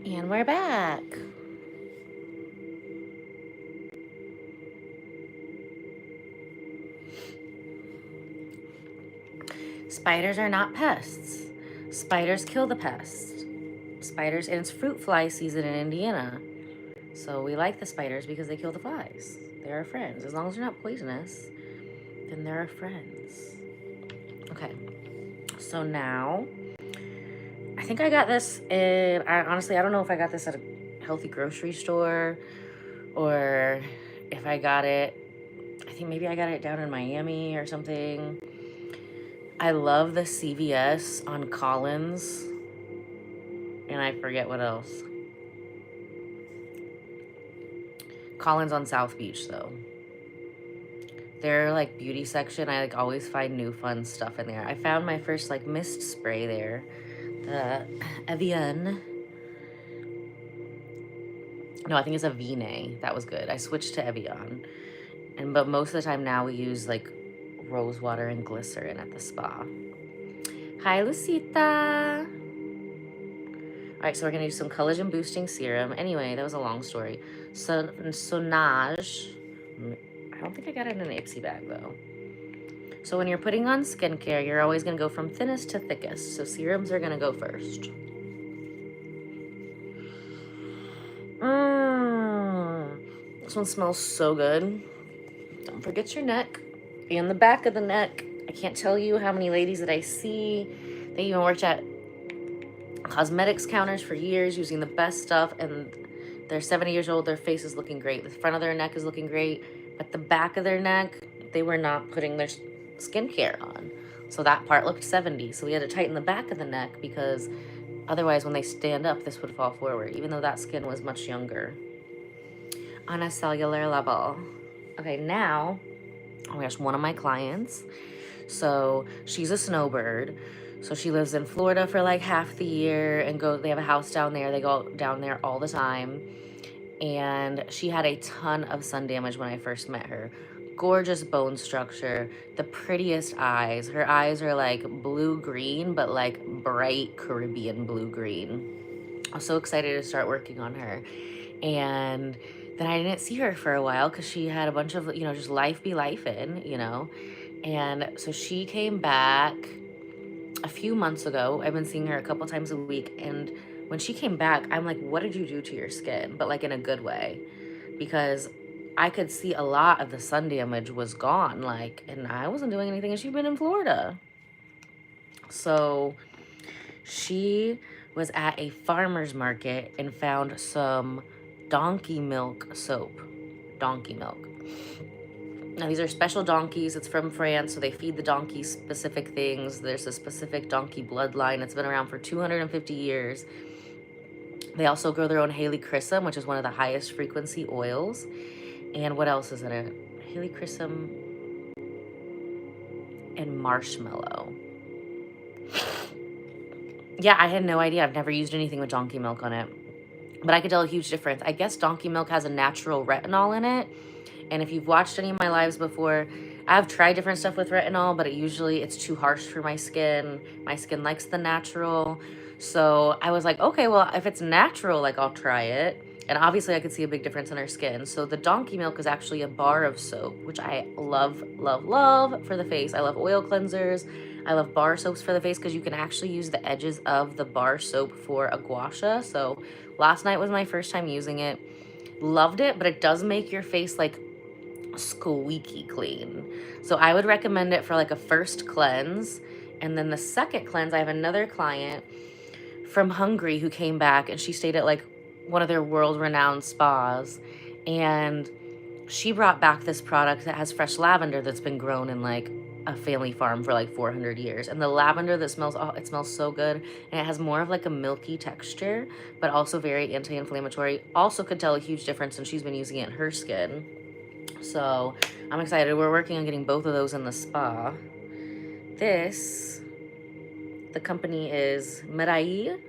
And we're back. Spiders are not pests. Spiders kill the pests. Spiders, and it's fruit fly season in Indiana. So we like the spiders because they kill the flies. They're our friends. As long as they're not poisonous, then they're our friends. Okay, so now, I think I got this in, honestly, I don't know if I got this at a healthy grocery store or if I got it, I think maybe I got it down in Miami or something. I love the CVS on Collins, and I forget what else. Collins on South Beach, though. Their like beauty section, I like always find new fun stuff in there. I found my first like mist spray there, the Evian. No, I think it's a Vine. That was good. I switched to Evian, but most of the time now we use like rose water and glycerin at the spa. Hi, Lucita. All right, so we're gonna do some collagen boosting serum. Anyway, that was a long story. So Sonage. I don't think I got it in an Ipsy bag though. So when you're putting on skincare, you're always gonna go from thinnest to thickest. So serums are gonna go first. This one smells so good. Don't forget your neck and the back of the neck. I can't tell you how many ladies that I see. They even worked at cosmetics counters for years using the best stuff, and they're 70 years old. Their face is looking great. The front of their neck is looking great, but the back of their neck, they were not putting their skincare on. So that part looked 70. So we had to tighten the back of the neck because otherwise when they stand up, this would fall forward, even though that skin was much younger on a cellular level. Okay, now, oh my gosh, one of my clients, so she's a snowbird. So she lives in Florida for like half the year and they have a house down there. They go down there all the time. And she had a ton of sun damage when I first met her. Gorgeous bone structure, the prettiest eyes. Her eyes are like blue-green, but like bright Caribbean blue-green. I was so excited to start working on her. And then I didn't see her for a while because she had a bunch of, you know, just life be life-in, you know. And so she came back a few months ago. I've been seeing her a couple times a week, and when she came back, I'm like, what did you do to your skin? But like in a good way, because I could see a lot of the sun damage was gone, like, and I wasn't doing anything, and she'd been in Florida. So she was at a farmer's market and found some donkey milk soap. Donkey milk. Now, these are special donkeys. It's from France, so they feed the donkeys specific things. There's a specific donkey bloodline. It's been around for 250 years. They also grow their own helichrysum, which is one of the highest frequency oils. And what else is in it? Helichrysum and marshmallow. Yeah, I had no idea. I've never used anything with donkey milk on it. But I could tell a huge difference. I guess donkey milk has a natural retinol in it. And if you've watched any of my lives before, I've tried different stuff with retinol, but it's too harsh for my skin. My skin likes the natural. So I was like, okay, well, if it's natural, like, I'll try it. And obviously I could see a big difference in her skin. So the donkey milk is actually a bar of soap, which I love, love, love for the face. I love oil cleansers. I love bar soaps for the face because you can actually use the edges of the bar soap for a gua sha. So last night was my first time using it. Loved it, but it does make your face like squeaky clean. So I would recommend it for like a first cleanse. And then the second cleanse, I have another client from Hungary who came back, and she stayed at like one of their world-renowned spas, and she brought back this product that has fresh lavender that's been grown in like a family farm for like 400 years. And the lavender that smells, oh, it smells so good. And it has more of like a milky texture, but also very anti-inflammatory. Also could tell a huge difference, and she's been using it in her skin. So I'm excited. We're working on getting both of those in the spa. The company is Médaille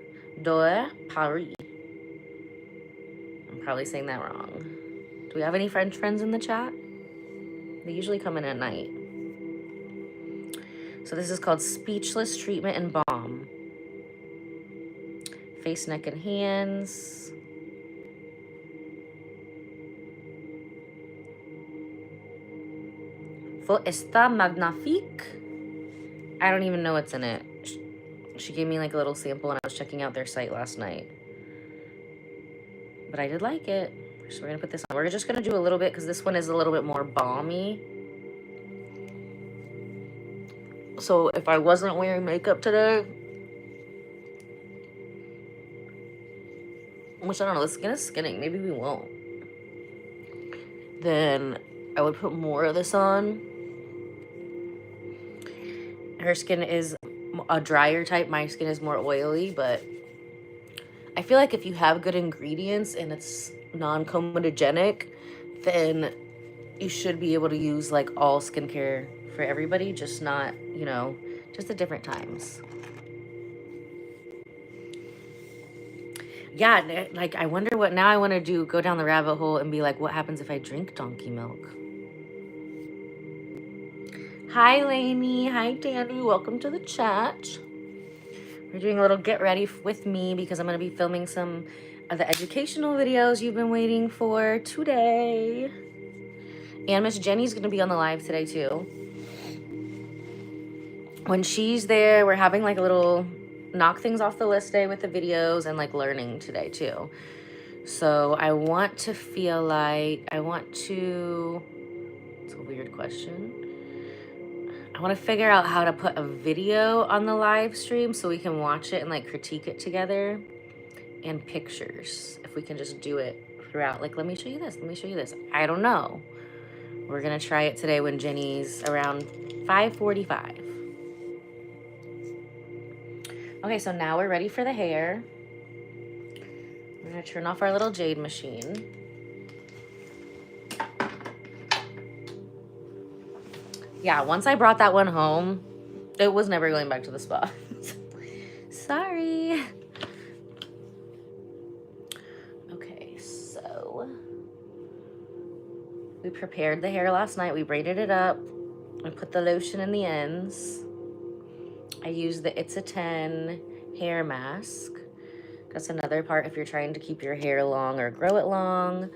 d'Or Paris. I'm probably saying that wrong. Do we have any French friends in the chat? They usually come in at night. So this is called Speechless Treatment and Balm. Face, neck, and hands. Está magnifique. I don't even know what's in it. She gave me like a little sample, and I was checking out their site last night. But I did like it. So we're gonna put this on. We're just gonna do a little bit because this one is a little bit more balmy. So if I wasn't wearing makeup today, which I don't know, the skin is skinning, maybe we won't, then I would put more of this on. Her skin is a drier type. My skin is more oily, but I feel like if you have good ingredients and it's non-comedogenic, then you should be able to use like all skincare for everybody, just not, you know, just at different times. Yeah, like I wonder what now I want to do, go down the rabbit hole and be like, what happens if I drink donkey milk? Hi, Lainey. Hi, Danny. Welcome to the chat. We're doing a little get ready with me because I'm going to be filming some of the educational videos you've been waiting for today. And Miss Jenny's going to be on the live today, too. When she's there, we're having like a little knock things off the list day with the videos and like learning today, too. So I want to feel like, it's a weird question. I want to figure out how to put a video on the live stream so we can watch it and like critique it together, and pictures, if we can just do it throughout. Like, let me show you this, let me show you this. I don't know. We're gonna try it today when Jenny's around 5:45. Okay, so now we're ready for the hair. We're gonna turn off our little jade machine. Yeah, once I brought that one home, it was never going back to the spa. Sorry. Okay, so we prepared the hair last night. We braided it up. I put the lotion in the ends. I used the It's a 10 hair mask. That's another part if you're trying to keep your hair long or grow it long.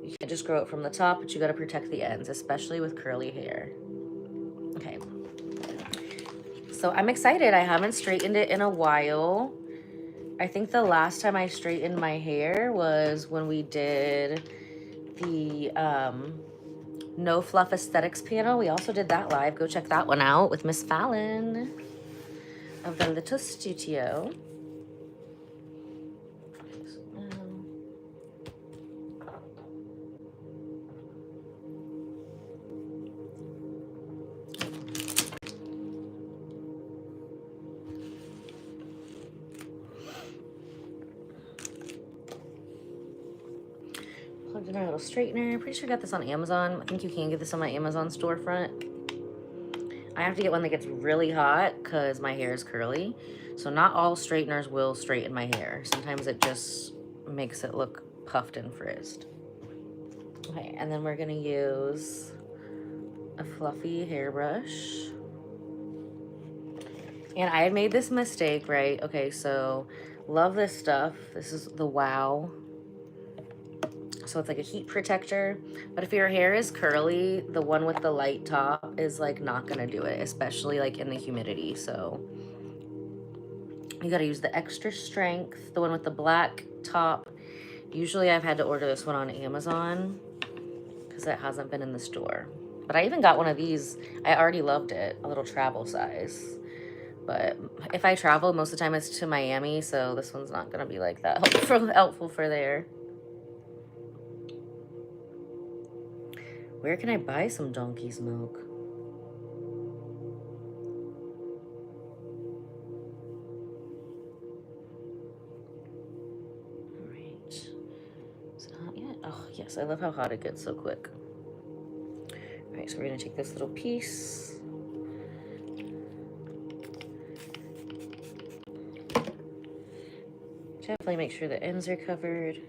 You can't just grow it from the top, but you gotta protect the ends, especially with curly hair. Okay. So I'm excited. I haven't straightened it in a while. I think the last time I straightened my hair was when we did the No Fluff Aesthetics panel. We also did that live. Go check that one out with Miss Fallon of the Little Studio. Plugged in our little straightener. Pretty sure I got this on Amazon. I think you can get this on my Amazon storefront. I have to get one that gets really hot because my hair is curly. So not all straighteners will straighten my hair. Sometimes it just makes it look puffed and frizzed. Okay, and then we're gonna use a fluffy hairbrush. And I had made this mistake, right? Okay, so love this stuff. This is the Wow. So it's like a heat protector. But if your hair is curly, the one with the light top is like not gonna do it, especially like in the humidity. So you gotta use the extra strength, the one with the black top. Usually I've had to order this one on Amazon because it hasn't been in the store. But I even got one of these. I already loved it, a little travel size. But if I travel, most of the time it's to Miami, so this one's not gonna be like that helpful for there. Where can I buy some donkey's milk? All right. Is it hot yet? Oh, yes, I love how hot it gets so quick. All right, so we're gonna take this little piece. Definitely make sure the ends are covered.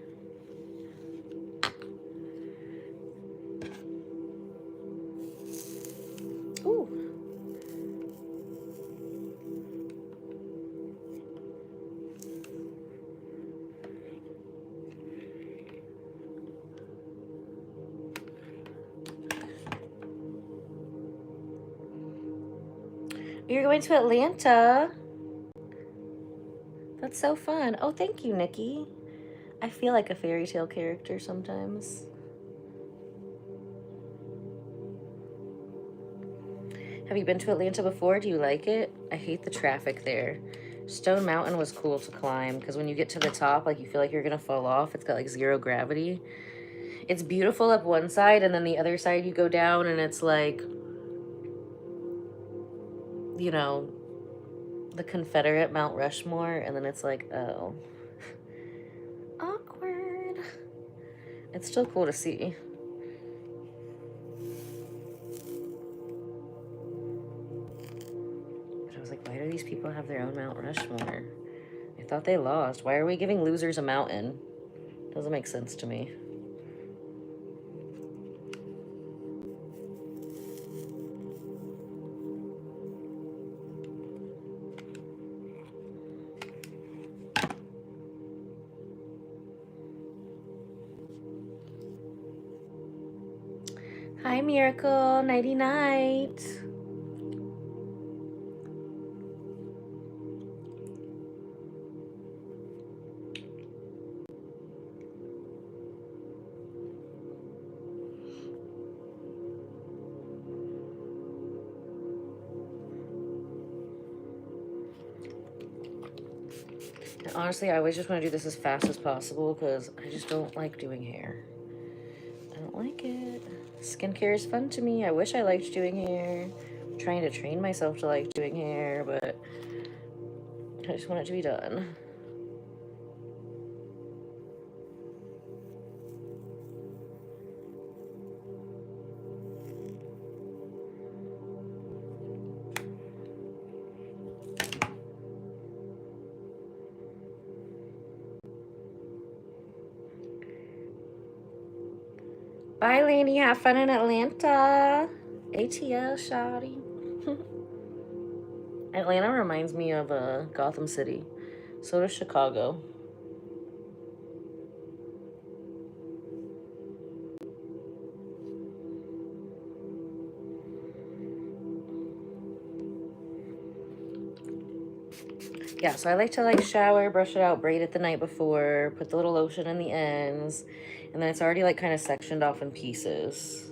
Ooh. You're going to Atlanta? That's so fun. Oh, thank you, Nikki. I feel like a fairy tale character sometimes. Have you been to Atlanta before? Do you like it? I hate the traffic there. Stone Mountain was cool to climb because when you get to the top, like you feel like you're gonna fall off. It's got like zero gravity. It's beautiful up one side, and then the other side you go down and it's like, you know, the Confederate Mount Rushmore, and then it's like, oh. Awkward. It's still cool to see. But I was like, why do these people have their own Mount Rushmore? I thought they lost. Why are we giving losers a mountain? Doesn't make sense to me. Hi, Miracle. Nighty night. And honestly, I always just want to do this as fast as possible because I just don't like doing hair. I don't like it. Skincare is fun to me. I wish I liked doing hair. I'm trying to train myself to like doing hair, but I just want it to be done. Bye, Lainey. Have fun in Atlanta. ATL, shawty. Atlanta reminds me of Gotham City. So does Chicago. Yeah, so I like to like shower, brush it out, braid it the night before, put the little lotion in the ends, and then it's already like kind of sectioned off in pieces.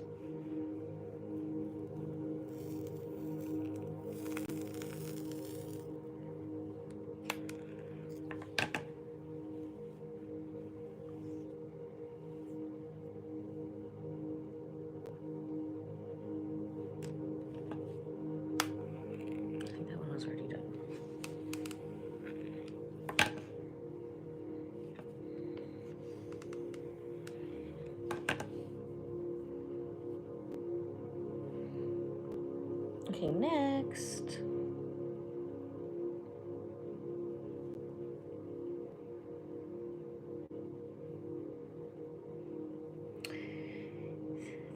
I think that one was already done. Okay, next.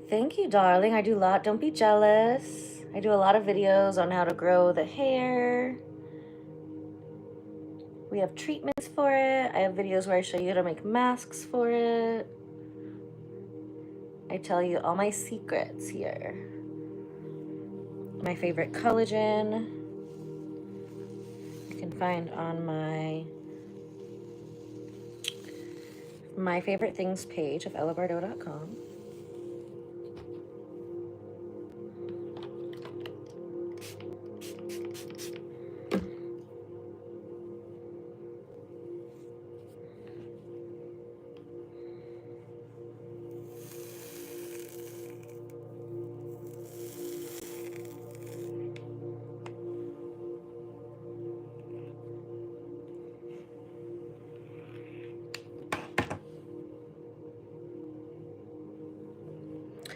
Thank you, darling. I do a lot. Don't be jealous. I do a lot of videos on how to grow the hair. We have treatments for it. I have videos where I show you how to make masks for it. I tell you all my secrets here. My favorite collagen you can find on my favorite things page of ellabardo.com.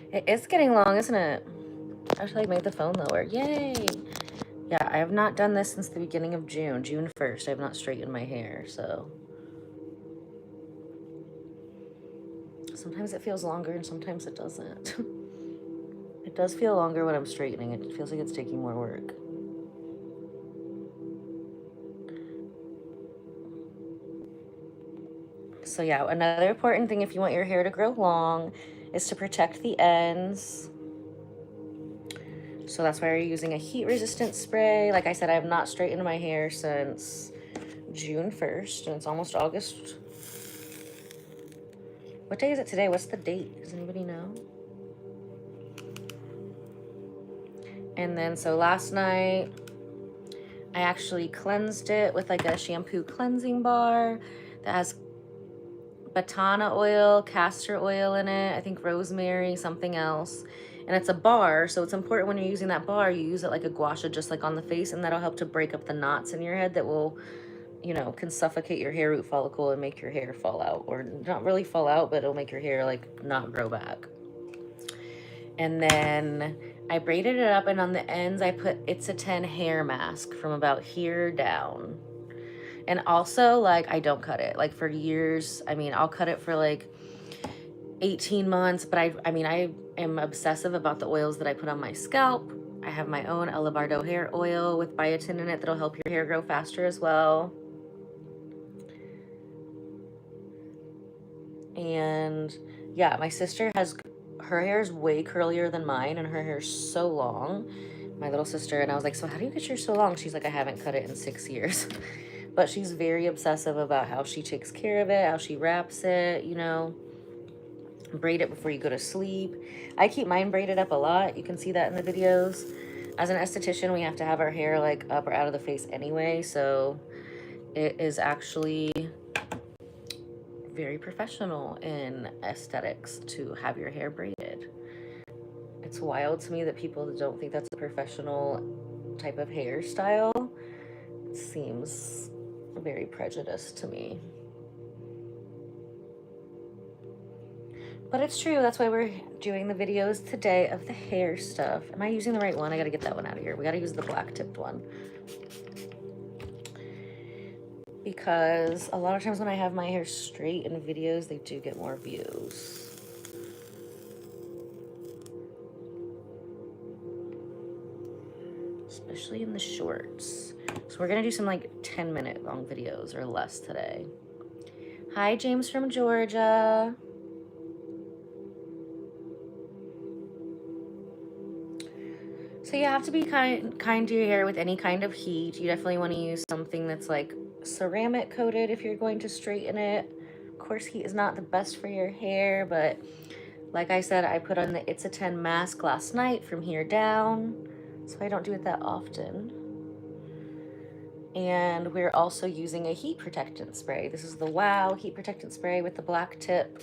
It is getting long, isn't it? I actually made the phone lower. Yay! Yeah, I have not done this since the beginning of June. June 1st, I have not straightened my hair, so. Sometimes it feels longer and sometimes it doesn't. It does feel longer when I'm straightening. It feels like it's taking more work. So yeah, another important thing if you want your hair to grow long is to protect the ends. So that's why we're using a heat-resistant spray. Like I said, I have not straightened my hair since June 1st, and it's almost August. What day is it today? What's the date? Does anybody know? And then, so last night, I actually cleansed it with like a shampoo cleansing bar that has batana oil, castor oil in it, I think rosemary, something else. And it's a bar, so it's important when you're using that bar, you use it like a gua sha, just like on the face, and that'll help to break up the knots in your head that will, you know, can suffocate your hair root follicle and make your hair fall out. Or not really fall out, but it'll make your hair like not grow back. And then I braided it up, and on the ends I put It's a 10 hair mask from about here down. And also, like, I don't cut it. Like, for years, I mean, I'll cut it for, like, 18 months. But, I mean, I am obsessive about the oils that I put on my scalp. I have my own Ella Bardo hair oil with biotin in it that'll help your hair grow faster as well. And, yeah, my sister has... her hair is way curlier than mine, and her hair is so long. My little sister, and I was like, so how do you get yours so long? She's like, I haven't cut it in 6 years. But she's very obsessive about how she takes care of it, how she wraps it, you know. Braid it before you go to sleep. I keep mine braided up a lot. You can see that in the videos. As an esthetician, we have to have our hair like up or out of the face anyway. So it is actually very professional in aesthetics to have your hair braided. It's wild to me that people don't think that's a professional type of hairstyle. It seems very prejudiced to me. But it's true, that's why we're doing the videos today of the hair stuff. Am I using the right one? I gotta get that one out of here. We gotta use the black tipped one. Because a lot of times when I have my hair straight in videos, they do get more views. Especially in the shorts. So we're gonna do some like 10-minute long videos or less today. Hi, James from Georgia. So you have to be kind to your hair with any kind of heat. You definitely want to use something that's like ceramic coated if you're going to straighten it. Of course, heat is not the best for your hair, but like I said, I put on the It's a 10 mask last night from here down, so I don't do it that often. And we're also using a heat protectant spray. This is the Wow heat protectant spray with the black tip.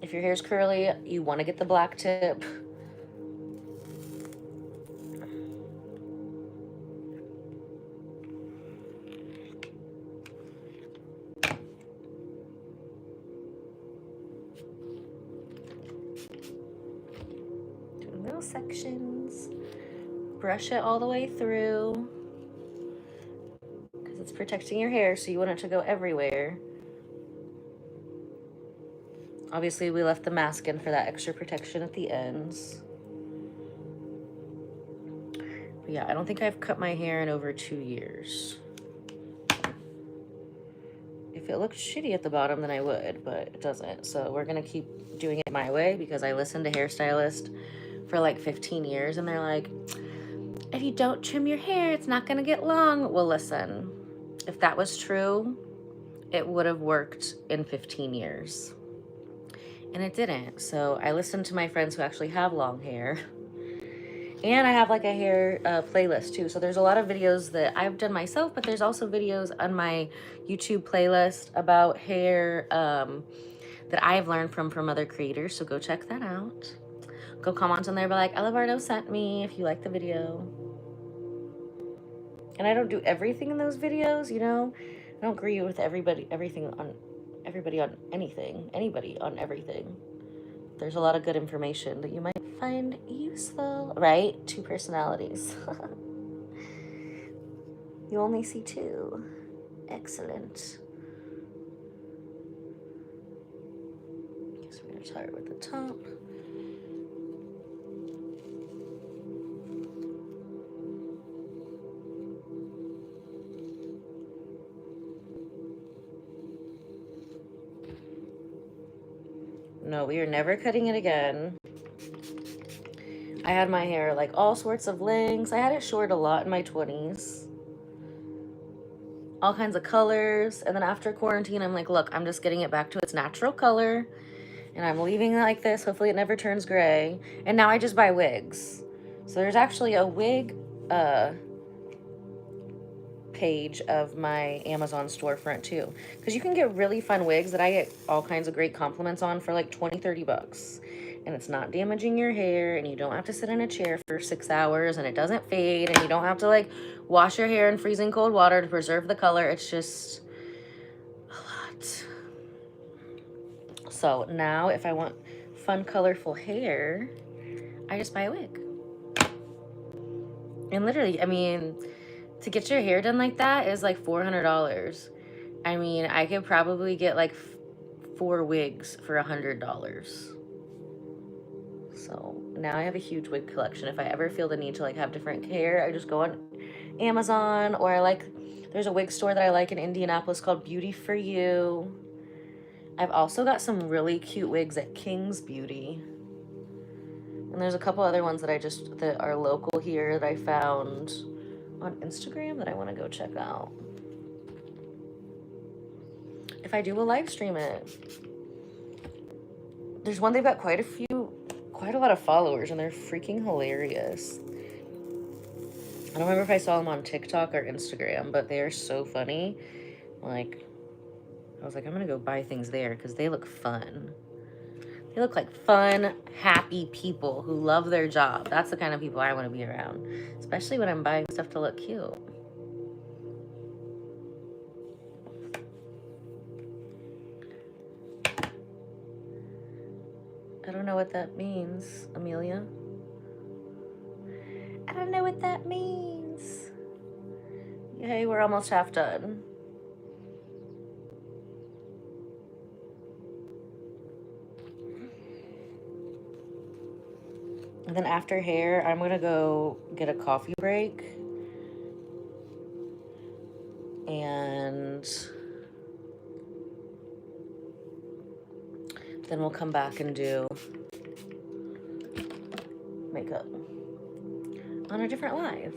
If your hair's curly, you want to get the black tip. Doing little sections. Brush it all the way through because it's protecting your hair, so you want it to go everywhere. Obviously, we left the mask in for that extra protection at the ends. But yeah, I don't think I've cut my hair in over 2 years. If it looked shitty at the bottom, then I would, but it doesn't. So we're gonna keep doing it my way because I listened to hairstylists for like 15 years and they're like, if you don't trim your hair, it's not gonna get long. Well, listen, if that was true, it would have worked in 15 years. And it didn't. So I listened to my friends who actually have long hair. And I have like a hair playlist too. So there's a lot of videos that I've done myself, but there's also videos on my YouTube playlist about hair that I've learned from other creators. So go check that out. Go comment on there, be like, Ella Bardo sent me if you like the video. And I don't do everything in those videos, you know? I don't agree with everybody on anything, anybody on everything. There's a lot of good information that you might find useful, right? 2 personalities. You only see 2. Excellent. Guess we're gonna start with the top. No, we are never cutting it again. I had my hair like all sorts of lengths. I had it short a lot in my 20s. All kinds of colors. And then after quarantine, I'm like, look, I'm just getting it back to its natural color. And I'm leaving it like this. Hopefully it never turns gray. And now I just buy wigs. So there's actually a wig page of my Amazon storefront too, because you can get really fun wigs that I get all kinds of great compliments on for like 20-30 bucks, and it's not damaging your hair, and you don't have to sit in a chair for 6 hours, and it doesn't fade, and you don't have to like wash your hair in freezing cold water to preserve the color. It's just a lot. So now if I want fun colorful hair, I just buy a wig. And literally, I mean, to get your hair done like that is like $400. I mean, I could probably get like 4 wigs for $100. So now I have a huge wig collection. If I ever feel the need to like have different hair, I just go on Amazon, or I like, there's a wig store that I like in Indianapolis called Beauty for You. I've also got some really cute wigs at King's Beauty. And there's a couple other ones that are local here that I found on Instagram that I want to go check out. If I do, we'll live stream it. There's one, they've got quite a lot of followers, and they're freaking hilarious. I don't remember if I saw them on TikTok or Instagram, but they are so funny. Like, I was like, I'm gonna go buy things there because they look fun. They look like fun, happy people who love their job. That's the kind of people I want to be around, especially when I'm buying stuff to look cute. I don't know what that means, Amelia. I don't know what that means. Yay, we're almost half done. And then after hair, I'm gonna go get a coffee break. And then we'll come back and do makeup on a different live.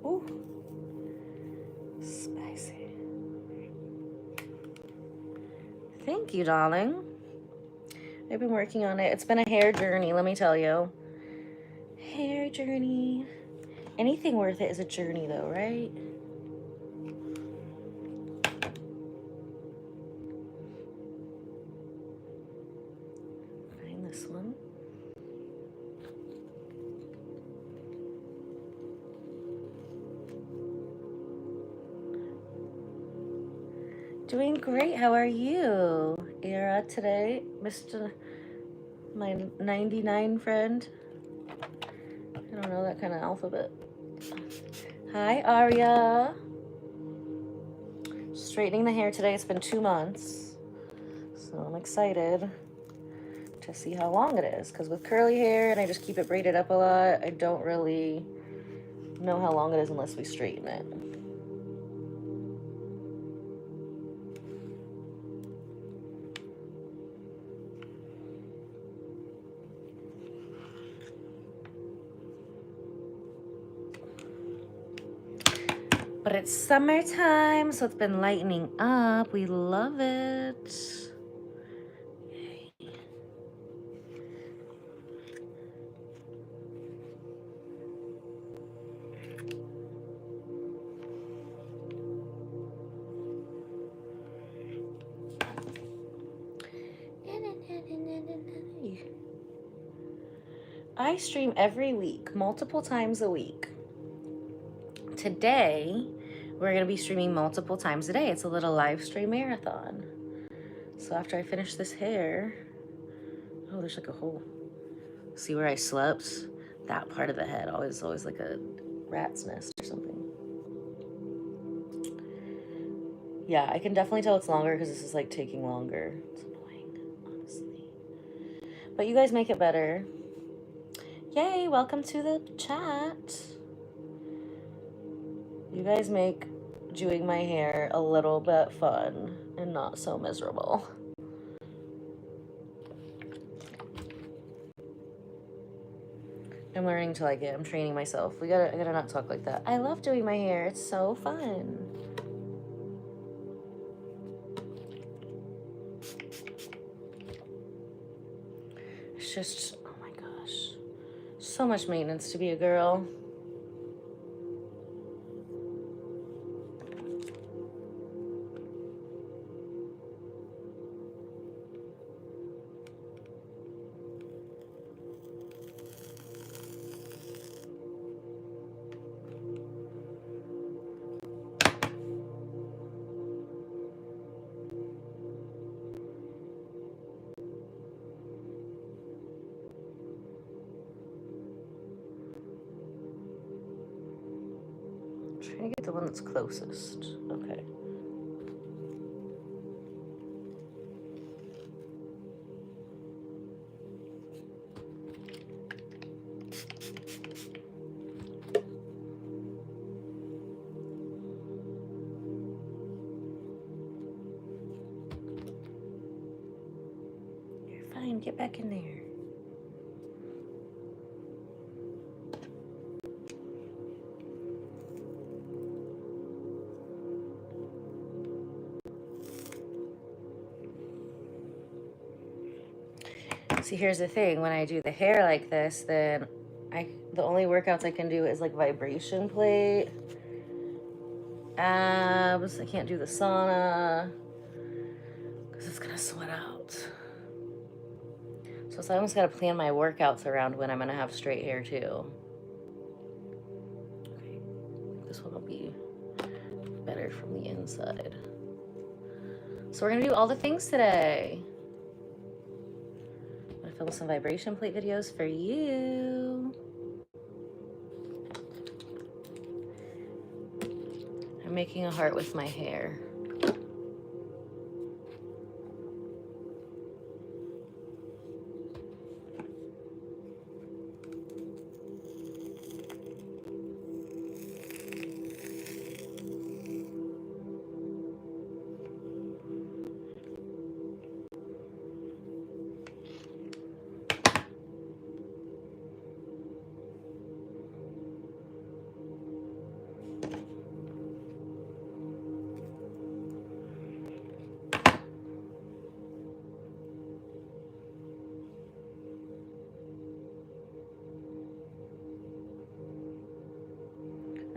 Ooh, spicy. Thank you, darling. I've been working on it. It's been a hair journey, let me tell you. Hair journey. Anything worth it is a journey though, right? Find this one. Doing great. How are you, Era, today? Mr. My 99 friend. I don't know that kind of alphabet. Hi, Aria. Straightening the hair today. It's been 2 months. So I'm excited to see how long it is. Because with curly hair and I just keep it braided up a lot, I don't really know how long it is unless we straighten it. But it's summertime, so it's been lightening up. We love it. Yay. I stream every week, multiple times a week. Today, we're going to be streaming multiple times a day. It's a little live stream marathon. So after I finish this hair, oh, there's like a hole. See where I slept? That part of the head always like a rat's nest or something. Yeah, I can definitely tell it's longer because this is like taking longer. It's annoying, honestly. But you guys make it better. Yay, welcome to the chat. You guys make doing my hair a little bit fun and not so miserable. I'm learning to like it. I'm training myself. I gotta not talk like that. I love doing my hair. It's so fun. It's just, oh my gosh. So much maintenance to be a girl. Trying to get the one that's closest. Okay. You're fine. Get back in there. See, here's the thing. When I do the hair like this, then the only workouts I can do is like vibration plate, abs. I can't do the sauna because it's gonna sweat out. So I almost gotta plan my workouts around when I'm gonna have straight hair too. Okay, this one will be better from the inside. So we're gonna do all the things today. I'm gonna film some vibration plate videos for you. I'm making a heart with my hair.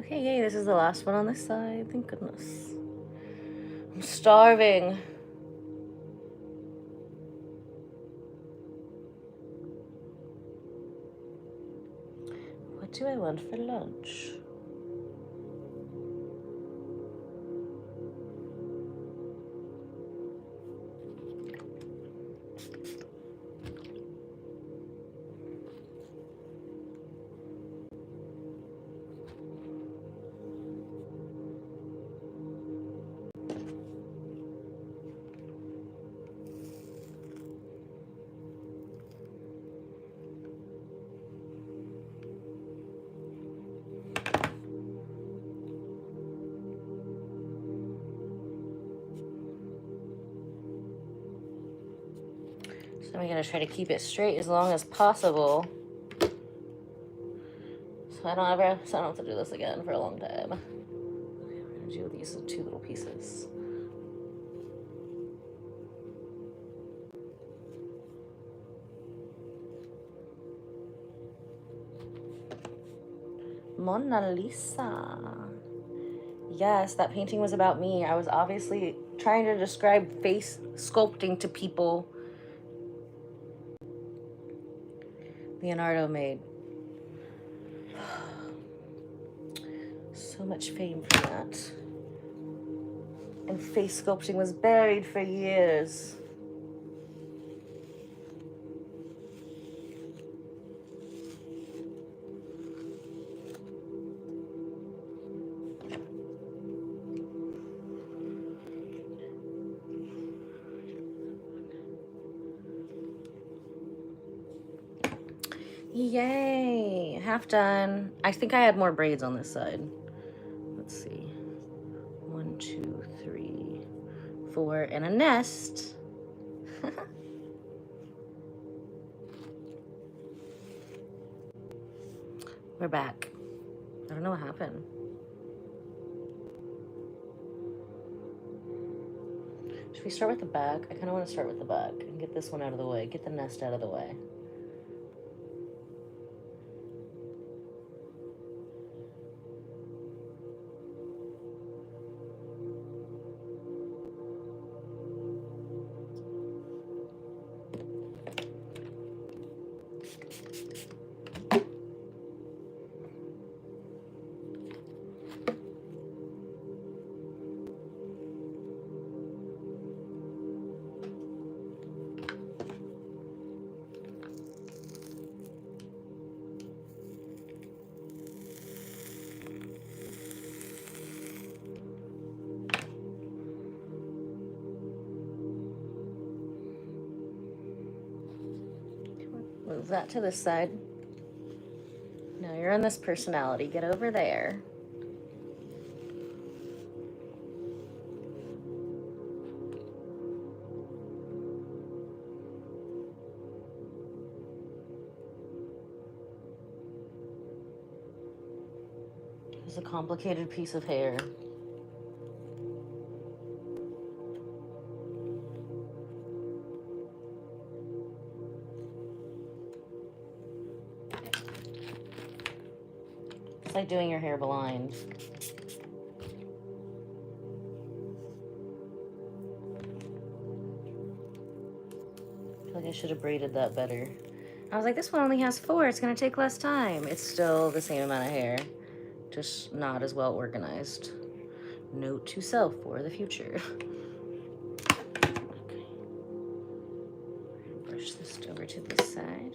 Okay, yay, this is the last one on this side. Thank goodness. I'm starving. What do I want for lunch? So I'm gonna try to keep it straight as long as possible. So I don't have to do this again for a long time. Okay, we're gonna do these two little pieces. Mona Lisa. Yes, that painting was about me. I was obviously trying to describe face sculpting to people. Leonardo made so much fame for that. And face sculpting was buried for years. Yay, half done. I think I had more braids on this side. Let's see. 1, 2, 3, 4, and a nest. We're back. I don't know what happened. Should we start with the back? I kind of want to start with the back and get this one out of the way. Get the nest out of the way. Move that to this side. Now you're in this personality. Get over there. It's a complicated piece of hair. like doing your hair blind. I feel like I should have braided that better. I was like, this one only has 4. It's going to take less time. It's still the same amount of hair, just not as well organized. Note to self for the future. Okay. Brush this over to this side.